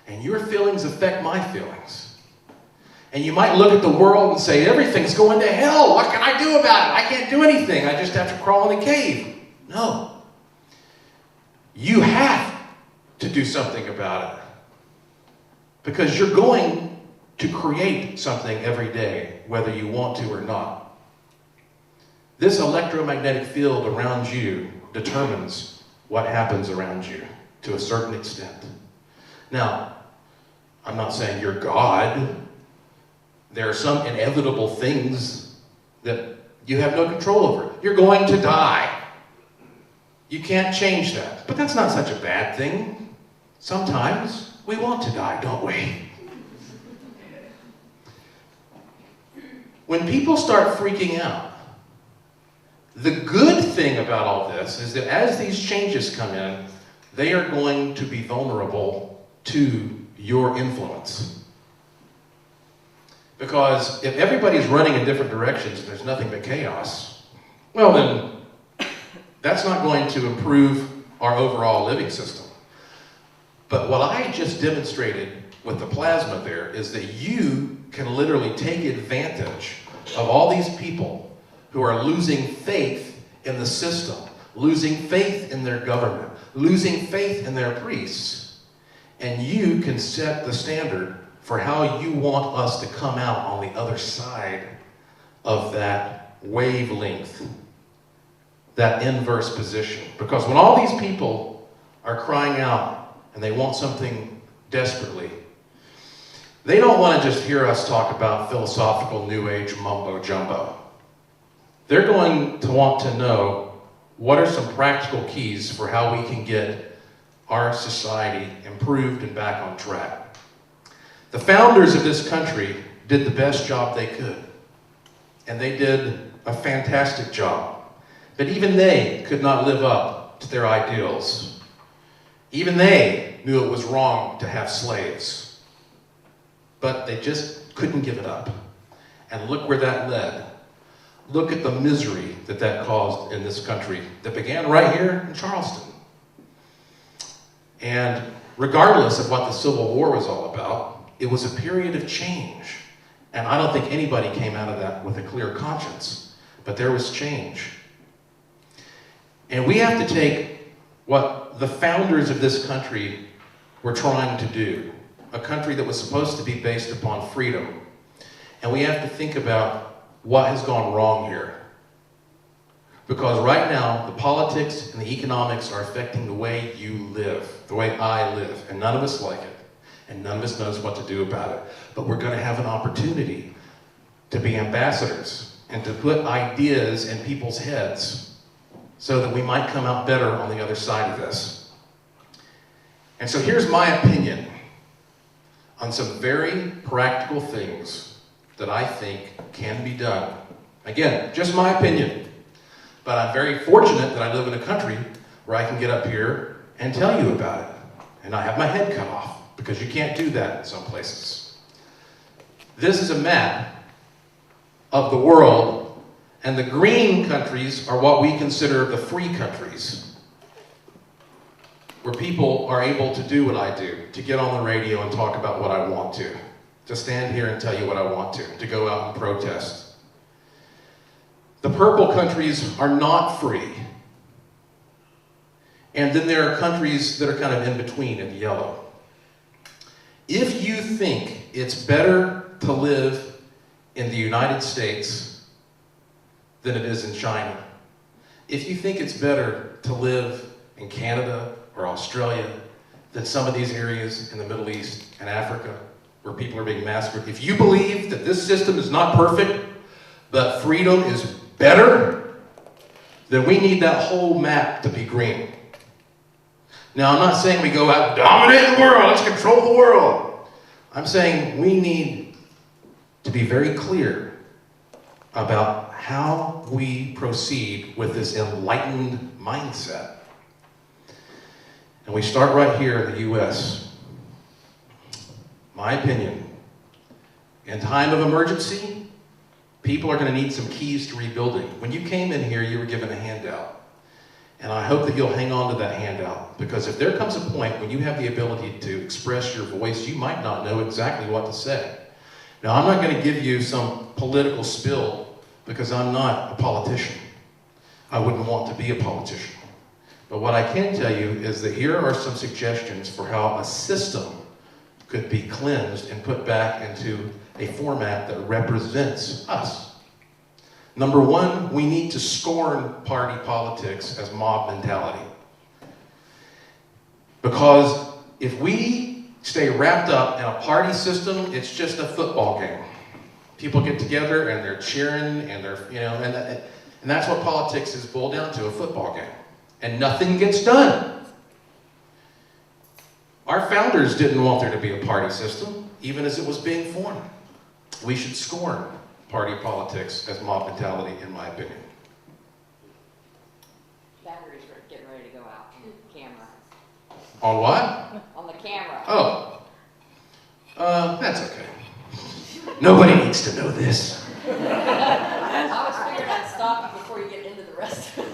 and your feelings affect my feelings. And you might look at the world and say, everything's going to hell. What can I do about it? I can't do anything. I just have to crawl in a cave. No. You have to do something about it. Because you're going to create something every day, whether you want to or not. This electromagnetic field around you determines what happens around you to a certain extent. Now, I'm not saying you're God. There are some inevitable things that you have no control over. You're going to die. You can't change that. But that's not such a bad thing. Sometimes we want to die, don't we? When people start freaking out, the good thing about all this is that as these changes come in, they are going to be vulnerable to your influence. Because if everybody's running in different directions and there's nothing but chaos, well then, that's not going to improve our overall living system. But what I just demonstrated with the plasma there is that you can literally take advantage of all these people who are losing faith in the system, losing faith in their government, losing faith in their priests, and you can set the standard for how you want us to come out on the other side of that wavelength, that inverse position. Because when all these people are crying out and they want something desperately, they don't want to just hear us talk about philosophical New Age mumbo-jumbo. They're going to want to know what are some practical keys for how we can get our society improved and back on track. The founders of this country did the best job they could, and they did a fantastic job. But even they could not live up to their ideals. Even they knew it was wrong to have slaves, but they just couldn't give it up. And look where that led. Look at the misery that that caused in this country that began right here in Charleston. And regardless of what the Civil War was all about, it was a period of change. And I don't think anybody came out of that with a clear conscience, but there was change. And we have to take what the founders of this country were trying to do, a country that was supposed to be based upon freedom. And we have to think about what has gone wrong here. Because right now, the politics and the economics are affecting the way you live, the way I live, and none of us like it. And none of us knows what to do about it. But we're going to have an opportunity to be ambassadors and to put ideas in people's heads so that we might come out better on the other side of this. And so here's my opinion on some very practical things that I think can be done. Again, just my opinion. But I'm very fortunate that I live in a country where I can get up here and tell you about it. And not have my head cut off. Because you can't do that in some places. This is a map of the world, and the green countries are what we consider the free countries, where people are able to do what I do, to get on the radio and talk about what I want to stand here and tell you what I want to go out and protest. The purple countries are not free. And then there are countries that are kind of in between in the yellow. If you think it's better to live in the United States than it is in China, if you think it's better to live in Canada or Australia than some of these areas in the Middle East and Africa where people are being massacred, if you believe that this system is not perfect, but freedom is better, then we need that whole map to be green. Now, I'm not saying we go out and dominate the world, let's control the world. I'm saying we need to be very clear about how we proceed with this enlightened mindset. And we start right here in the U.S. My opinion, in time of emergency, people are going to need some keys to rebuilding. When you came in here, you were given a handout. And I hope that you'll hang on to that handout, because if there comes a point when you have the ability to express your voice, you might not know exactly what to say. Now, I'm not going to give you some political spill, because I'm not a politician. I wouldn't want to be a politician. But what I can tell you is that here are some suggestions for how a system could be cleansed and put back into a format that represents us. Number one, we need to scorn party politics as mob mentality. Because if we stay wrapped up in a party system, it's just a football game. People get together and they're cheering and they're, and that's what politics is boiled down to, a football game. And nothing gets done. Our founders didn't want there to be a party system, even as it was being formed. We should scorn party politics as mob mentality, in my opinion. Batteries are getting ready to go out on the camera. On what? On the camera. Oh. That's okay. Nobody needs to know this. I was figuring I'd stop you before you get into the rest of it.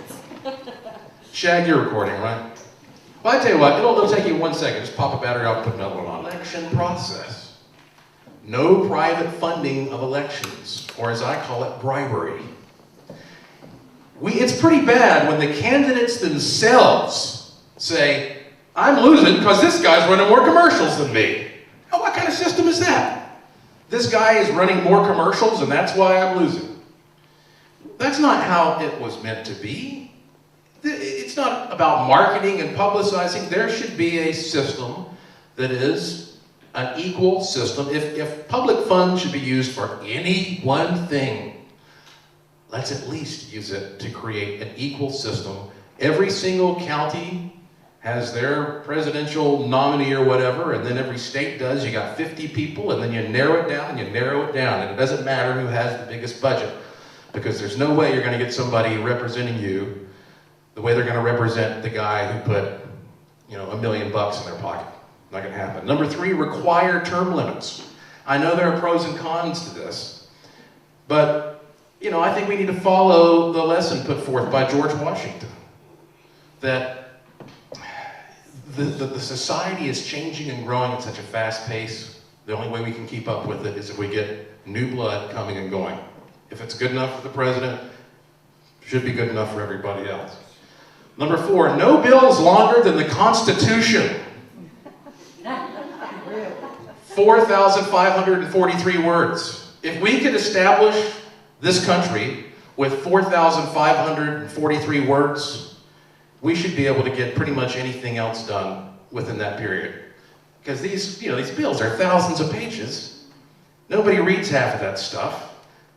Shag, you're recording, right? Well, I tell you what, it'll take you 1 second. Just pop a battery off and put another one on. Election process. No private funding of elections, or as I call it, bribery. It's pretty bad when the candidates themselves say, I'm losing because this guy's running more commercials than me. Now, what kind of system is that? This guy is running more commercials and that's why I'm losing. That's not how it was meant to be. It's not about marketing and publicizing. There should be a system that is an equal system. If public funds should be used for any one thing, let's at least use it to create an equal system. Every single county has their presidential nominee or whatever, and then every state does. You got 50 people, and then you narrow it down, and you narrow it down, and it doesn't matter who has the biggest budget, because there's no way you're going to get somebody representing you the way they're going to represent the guy who put, $1 million in their pocket. Not going to happen. Number 3, require term limits. I know there are pros and cons to this, but, I think we need to follow the lesson put forth by George Washington, that the society is changing and growing at such a fast pace. The only way we can keep up with it is if we get new blood coming and going. If it's good enough for the president, it should be good enough for everybody else. Number 4, no bills longer than the Constitution. 4,543 words. If we could establish this country with 4,543 words, we should be able to get pretty much anything else done within that period. Because these bills are thousands of pages. Nobody reads half of that stuff.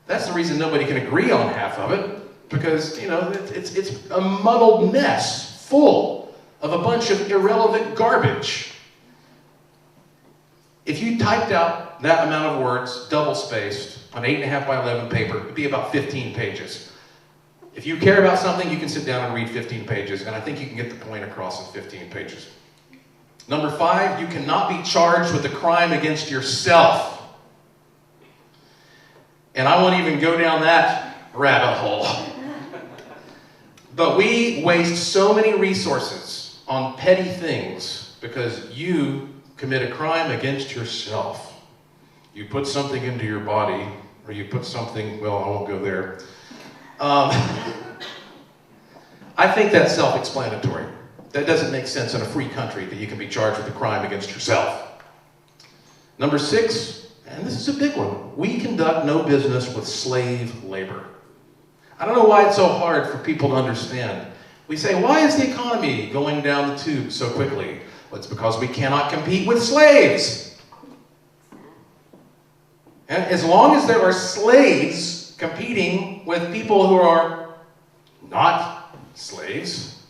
That's the reason nobody can agree on half of it. Because, it's a muddled mess full of a bunch of irrelevant garbage. If you typed out that amount of words, double-spaced, on 8.5 by 11 paper, it'd be about 15 pages. If you care about something, you can sit down and read 15 pages, and I think you can get the point across in 15 pages. Number 5, you cannot be charged with a crime against yourself. And I won't even go down that rabbit hole. But we waste so many resources on petty things because you commit a crime against yourself. You put something into your body, or you put something, well, I won't go there. I think that's self-explanatory. That doesn't make sense in a free country that you can be charged with a crime against yourself. Number 6, and this is a big one, we conduct no business with slave labor. I don't know why it's so hard for people to understand. We say, why is the economy going down the tube so quickly? Well, it's because we cannot compete with slaves. And as long as there are slaves competing with people who are not slaves,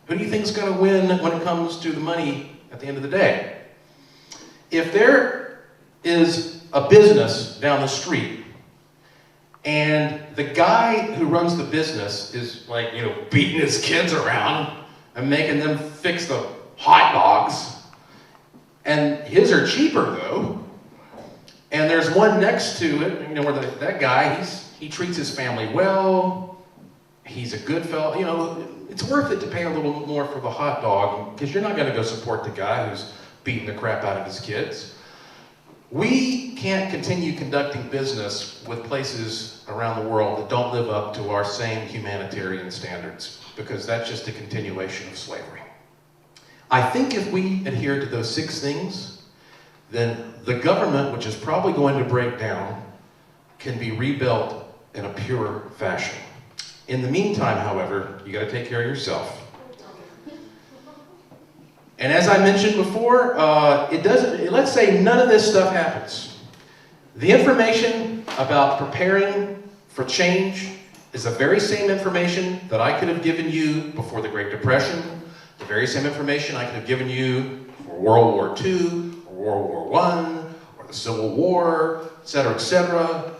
who do you think is going to win when it comes to the money at the end of the day? If there is a business down the street And the guy who runs the business is like, you know, beating his kids around and making them fix the hot dogs. And his are cheaper though. And there's one next to it, you know, where that guy, he treats his family well. He's a good fellow. You know, it's worth it to pay a little more for the hot dog because you're not going to go support the guy who's beating the crap out of his kids. We can't continue conducting business with places around the world that don't live up to our same humanitarian standards because that's just a continuation of slavery. I think if we adhere to those 6 things, then the government, which is probably going to break down, can be rebuilt in a pure fashion. In the meantime, however, you got to take care of yourself. And as I mentioned before, let's say none of this stuff happens. The information about preparing for change is the very same information that I could have given you before the Great Depression, the very same information I could have given you for World War II, or World War I, or the Civil War, etc., etc.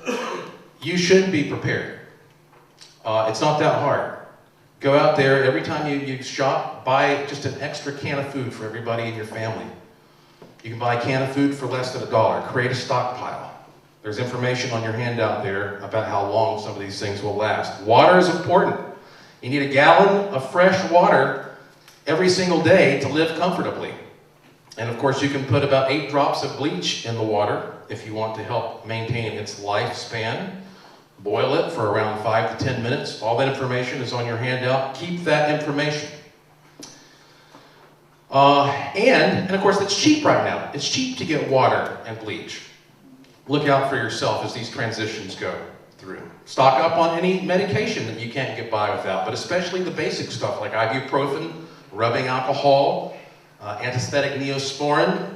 You should be prepared. It's not that hard. Go out there, every time you shop, buy just an extra can of food for everybody in your family. You can buy a can of food for less than $1. Create a stockpile. There's information on your handout there about how long some of these things will last. Water is important. You need a gallon of fresh water every single day to live comfortably. And of course, you can put about 8 drops of bleach in the water if you want to help maintain its lifespan. Boil it for around 5 to 10 minutes. All that information is on your handout. Keep that information. And of course, it's cheap right now. It's cheap to get water and bleach. Look out for yourself as these transitions go through. Stock up on any medication that you can't get by without, but especially the basic stuff like ibuprofen, rubbing alcohol, anesthetic neosporin.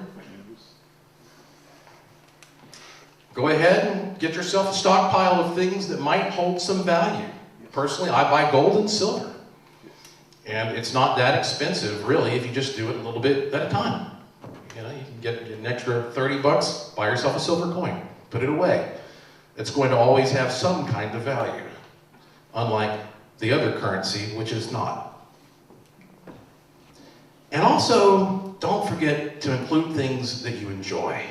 Go ahead and get yourself a stockpile of things that might hold some value. Personally, I buy gold and silver. And it's not that expensive, really, if you just do it a little bit at a time. You know, you can get an extra $30, buy yourself a silver coin, put it away. It's going to always have some kind of value, unlike the other currency, which is not. And also, don't forget to include things that you enjoy.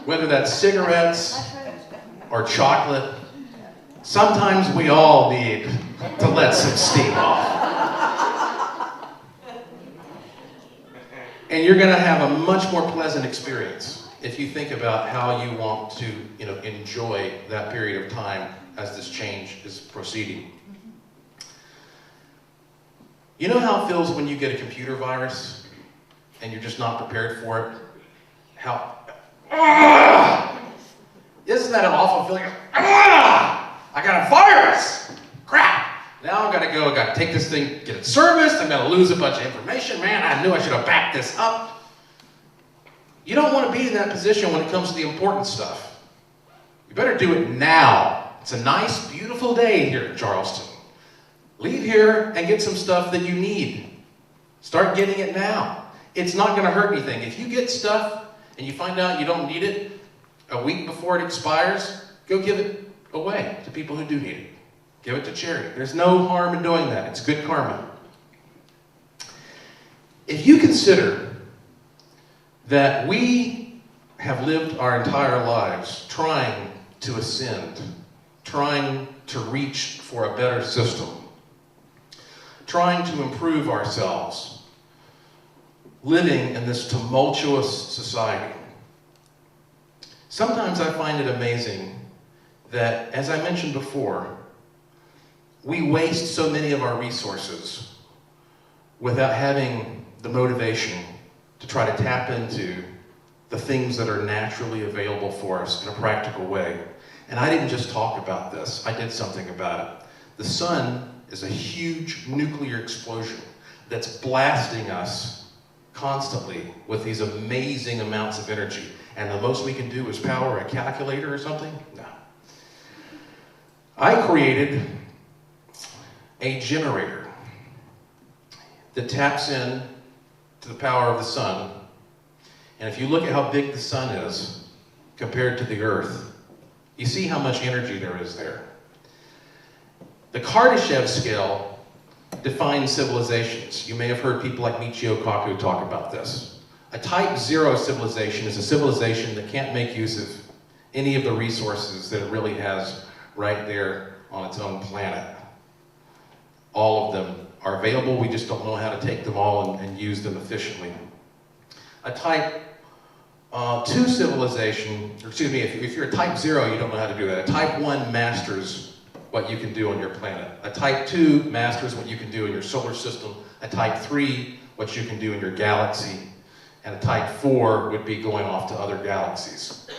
Whether that's cigarettes or chocolate, sometimes we all need to let some steam off. And you're going to have a much more pleasant experience if you think about how you want to, enjoy that period of time as this change is proceeding. You know how it feels when you get a computer virus and you're just not prepared for it? Isn't that an awful feeling? I got a virus! Crap! Now I've got to take this thing, get it serviced, I'm going to lose a bunch of information. Man, I knew I should have backed this up. You don't want to be in that position when it comes to the important stuff. You better do it now. It's a nice, beautiful day here in Charleston. Leave here and get some stuff that you need. Start getting it now. It's not going to hurt anything. If you get stuff and you find out you don't need it a week before it expires, go give it away to people who do need it. Give it to charity. There's no harm in doing that. It's good karma. If you consider that we have lived our entire lives trying to ascend, trying to reach for a better system, trying to improve ourselves, living in this tumultuous society, sometimes I find it amazing that, as I mentioned before, we waste so many of our resources without having the motivation to try to tap into the things that are naturally available for us in a practical way. And I didn't just talk about this, I did something about it. The sun is a huge nuclear explosion that's blasting us constantly with these amazing amounts of energy. And the most we can do is power a calculator or something? No. I created a generator that taps in to the power of the sun. And if you look at how big the sun is, compared to the Earth. You see how much energy there is there. The Kardashev scale defines civilizations. You may have heard people like Michio Kaku talk about this. A type 0 civilization is a civilization that can't make use of any of the resources that it really has right there on its own planet. All of them are available, we just don't know how to take them all and use them efficiently. A type 2 civilization, or excuse me, if you're a type 0, you don't know how to do that. A type 1 masters what you can do on your planet. A type 2 masters what you can do in your solar system. A type 3, what you can do in your galaxy. And a type 4 would be going off to other galaxies.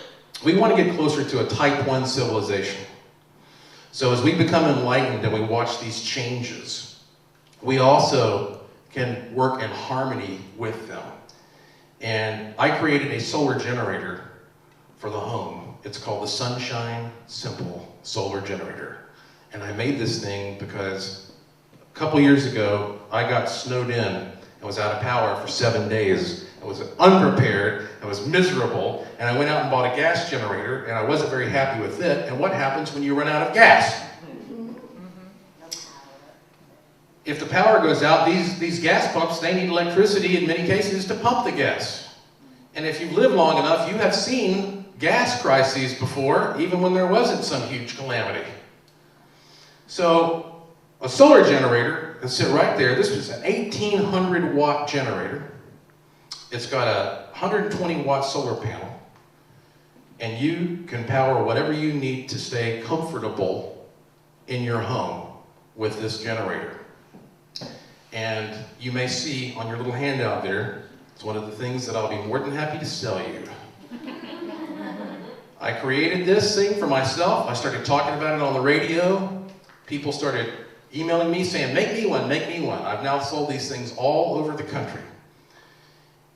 We want to get closer to a type 1 civilization. So as we become enlightened and we watch these changes, we also can work in harmony with them. And I created a solar generator for the home. It's called the Sunshine Simple Solar Generator. And I made this thing because a couple years ago, I got snowed in and was out of power for 7 days. I was unprepared, I was miserable, and I went out and bought a gas generator, and I wasn't very happy with it. And what happens when you run out of gas? If the power goes out, these gas pumps, they need electricity in many cases to pump the gas. And if you've lived long enough, you have seen gas crises before, even when there wasn't some huge calamity. So a solar generator can sit right there. This is an 1,800 watt generator. It's got a 120 watt solar panel, and you can power whatever you need to stay comfortable in your home with this generator. And you may see on your little handout there, it's one of the things that I'll be more than happy to sell you. I created this thing for myself. I started talking about it on the radio. People started emailing me saying, make me one, make me one. I've now sold these things all over the country.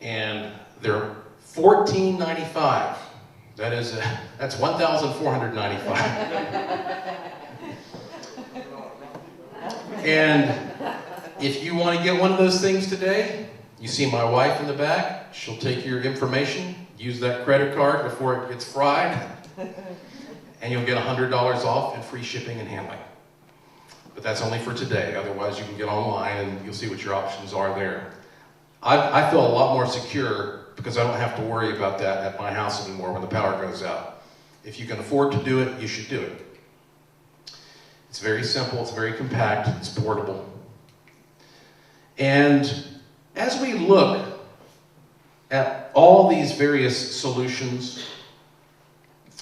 And they're $14.95. That's $1,495. And if you want to get one of those things today, you see my wife in the back. She'll take your information, use that credit card before it gets fried, and you'll get $100 off and free shipping and handling. But that's only for today. Otherwise, you can get online and you'll see what your options are there. I feel a lot more secure because I don't have to worry about that at my house anymore when the power goes out. If you can afford to do it, you should do it. It's very simple, it's very compact, it's portable. And as we look at all these various solutions,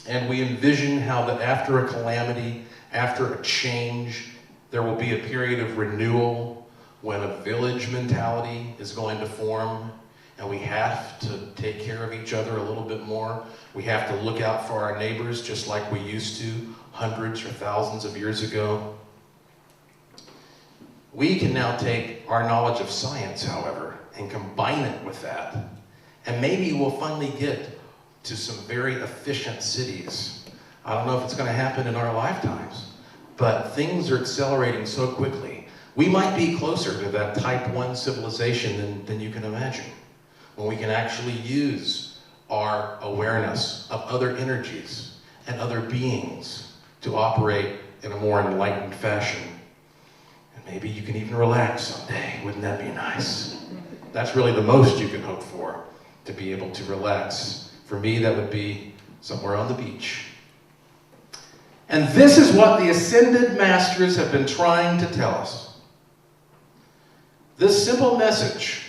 and we envision how that after a calamity, after a change, there will be a period of renewal when a village mentality is going to form, and we have to take care of each other a little bit more. We have to look out for our neighbors just like we used to hundreds or thousands of years ago. We can now take our knowledge of science, however, and combine it with that. And maybe we'll finally get to some very efficient cities. I don't know if it's going to happen in our lifetimes, but things are accelerating so quickly. We might be closer to that type 1 civilization than you can imagine, when we can actually use our awareness of other energies and other beings to operate in a more enlightened fashion. And maybe you can even relax someday. Wouldn't that be nice? That's really the most you can hope for, to be able to relax. For me, that would be somewhere on the beach. And this is what the Ascended Masters have been trying to tell us. This simple message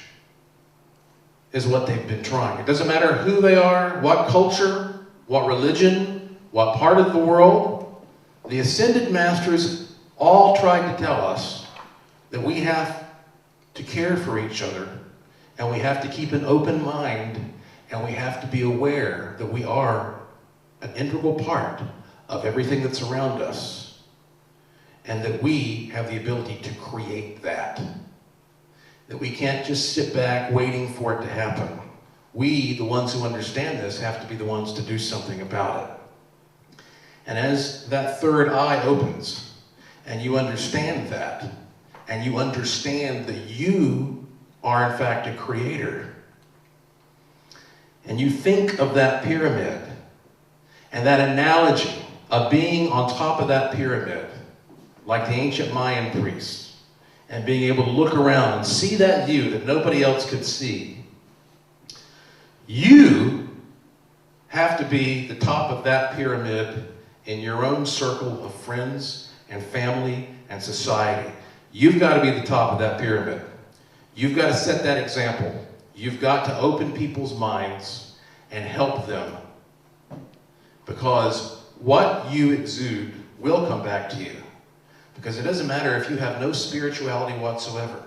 is what they've been trying. It doesn't matter who they are, what culture, what religion, what part of the world. The Ascended Masters all tried to tell us that we have to care for each other, and we have to keep an open mind, and we have to be aware that we are an integral part of everything that's around us, and that we have the ability to create that. That we can't just sit back waiting for it to happen. We, the ones who understand this, have to be the ones to do something about it. And as that third eye opens, and you understand that, and you understand that you are in fact a creator, and you think of that pyramid And that analogy of being on top of that pyramid, like the ancient Mayan priests, and being able to look around and see that view that nobody else could see, you have to be the top of that pyramid in your own circle of friends and family and society. You've got to be the top of that pyramid. You've got to set that example. You've got to open people's minds and help them. Because what you exude will come back to you. Because it doesn't matter if you have no spirituality whatsoever.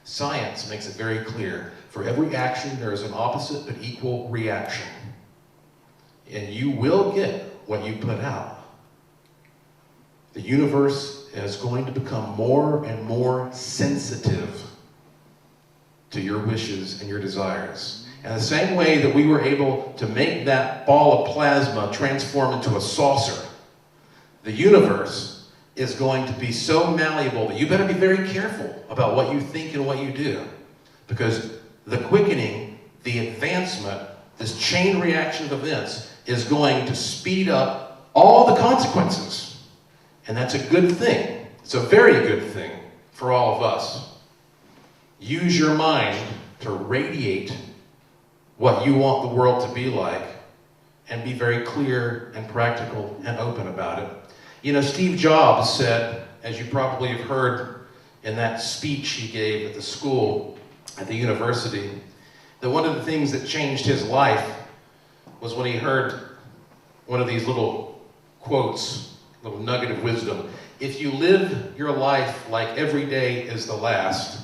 Science makes it very clear. For every action, there is an opposite but equal reaction. And you will get what you put out. The universe is going to become more and more sensitive to your wishes and your desires. And the same way that we were able to make that ball of plasma transform into a saucer, the universe is going to be so malleable that you better be very careful about what you think and what you do. Because the quickening, the advancement, this chain reaction of events is going to speed up all the consequences. And that's a good thing. It's a very good thing for all of us. Use your mind to radiate what you want the world to be like and be very clear and practical and open about it. You know, Steve Jobs said, as you probably have heard in that speech he gave at the school, at the university, that one of the things that changed his life was when he heard one of these little quotes, little nugget of wisdom. If you live your life like every day is the last,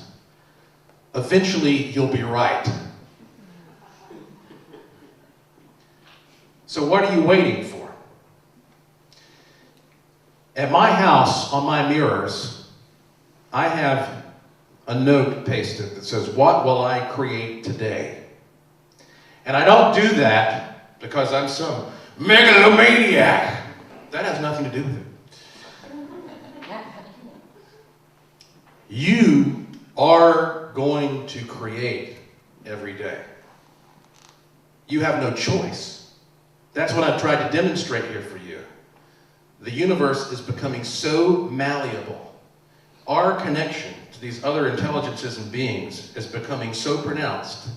eventually you'll be right. So what are you waiting for? At my house, on my mirrors, I have a note pasted that says, "What will I create today?" And I don't do that because I'm some megalomaniac. That has nothing to do with it. You are going to create every day. You have no choice. That's what I've tried to demonstrate here for you. The universe is becoming so malleable. Our connection to these other intelligences and beings is becoming so pronounced.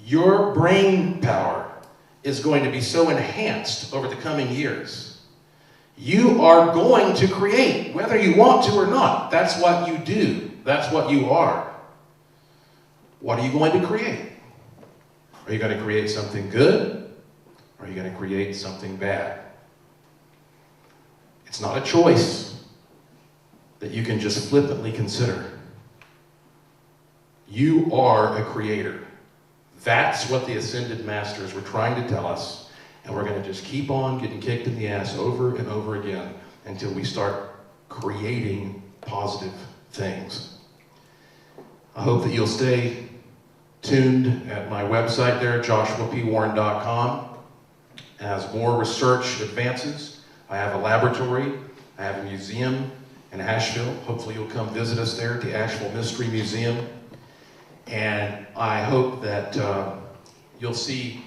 Your brain power is going to be so enhanced over the coming years. You are going to create, whether you want to or not. That's what you do. That's what you are. What are you going to create? Are you going to create something good? Or are you going to create something bad? It's not a choice that you can just flippantly consider. You are a creator. That's what the Ascended Masters were trying to tell us. And we're going to just keep on getting kicked in the ass over and over again until we start creating positive things. I hope that you'll stay tuned at my website there, joshuapwarren.com. As more research advances, I have a laboratory, I have a museum in Asheville. Hopefully you'll come visit us there at the Asheville Mystery Museum. And I hope that you'll see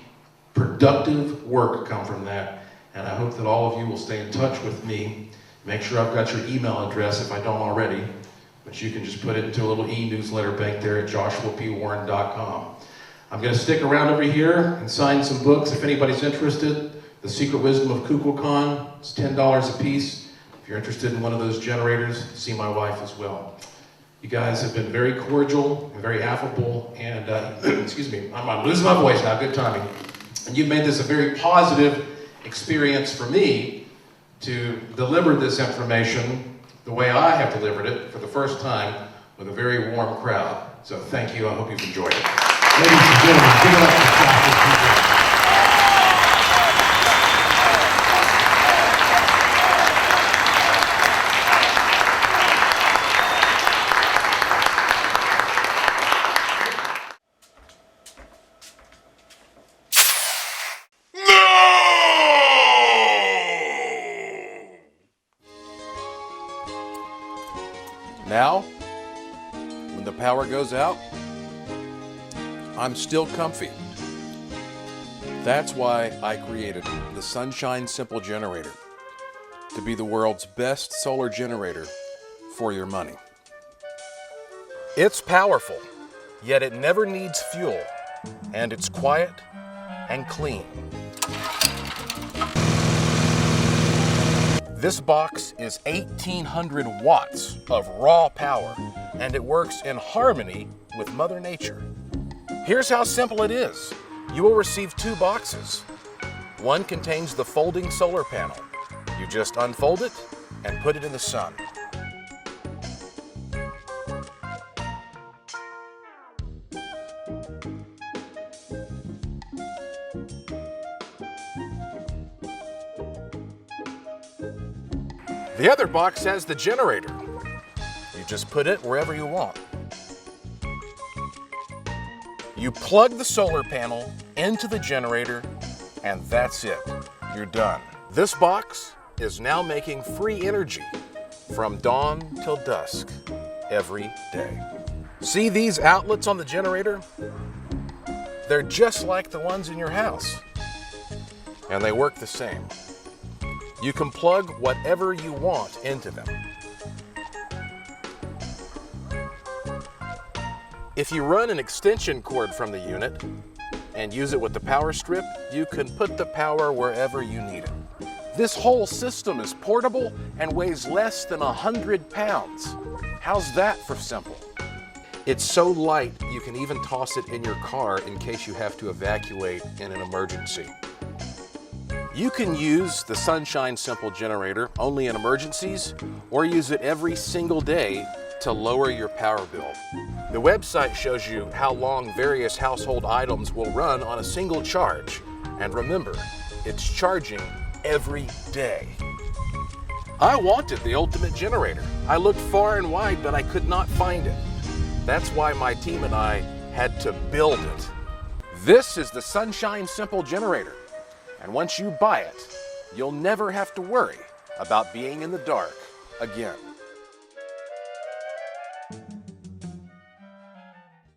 productive work come from that. And I hope that all of you will stay in touch with me. Make sure I've got your email address if I don't already. But you can just put it into a little e-newsletter bank there at joshuapwarren.com. I'm going to stick around over here and sign some books if anybody's interested. The Secret Wisdom of Kukulkan, it's $10 a piece. If you're interested in one of those generators, see my wife as well. You guys have been very cordial and very affable, and excuse me, I'm losing my voice now, good timing. And you've made this a very positive experience for me to deliver this information the way I have delivered it for the first time with a very warm crowd. So thank you, I hope you've enjoyed it. Ladies and gentlemen, give it up for Joshua. Now, when the power goes out, I'm still comfy. That's why I created the Sunshine Simple Generator, to be the world's best solar generator for your money. It's powerful, yet it never needs fuel, and it's quiet and clean. This box is 1,800 watts of raw power, and it works in harmony with Mother Nature. Here's how simple it is. You will receive 2 boxes. One contains the folding solar panel. You just unfold it and put it in the sun. The other box has the generator. You just put it wherever you want. You plug the solar panel into the generator, and that's it. You're done. This box is now making free energy from dawn till dusk every day. See these outlets on the generator? They're just like the ones in your house, and they work the same. You can plug whatever you want into them. If you run an extension cord from the unit and use it with the power strip, you can put the power wherever you need it. This whole system is portable and weighs less than 100 pounds. How's that for simple? It's so light you can even toss it in your car in case you have to evacuate in an emergency. You can use the Sunshine Simple Generator only in emergencies, or use it every single day to lower your power bill. The website shows you how long various household items will run on a single charge. And remember, it's charging every day. I wanted the ultimate generator. I looked far and wide, but I could not find it. That's why my team and I had to build it. This is the Sunshine Simple Generator. And once you buy it, you'll never have to worry about being in the dark again.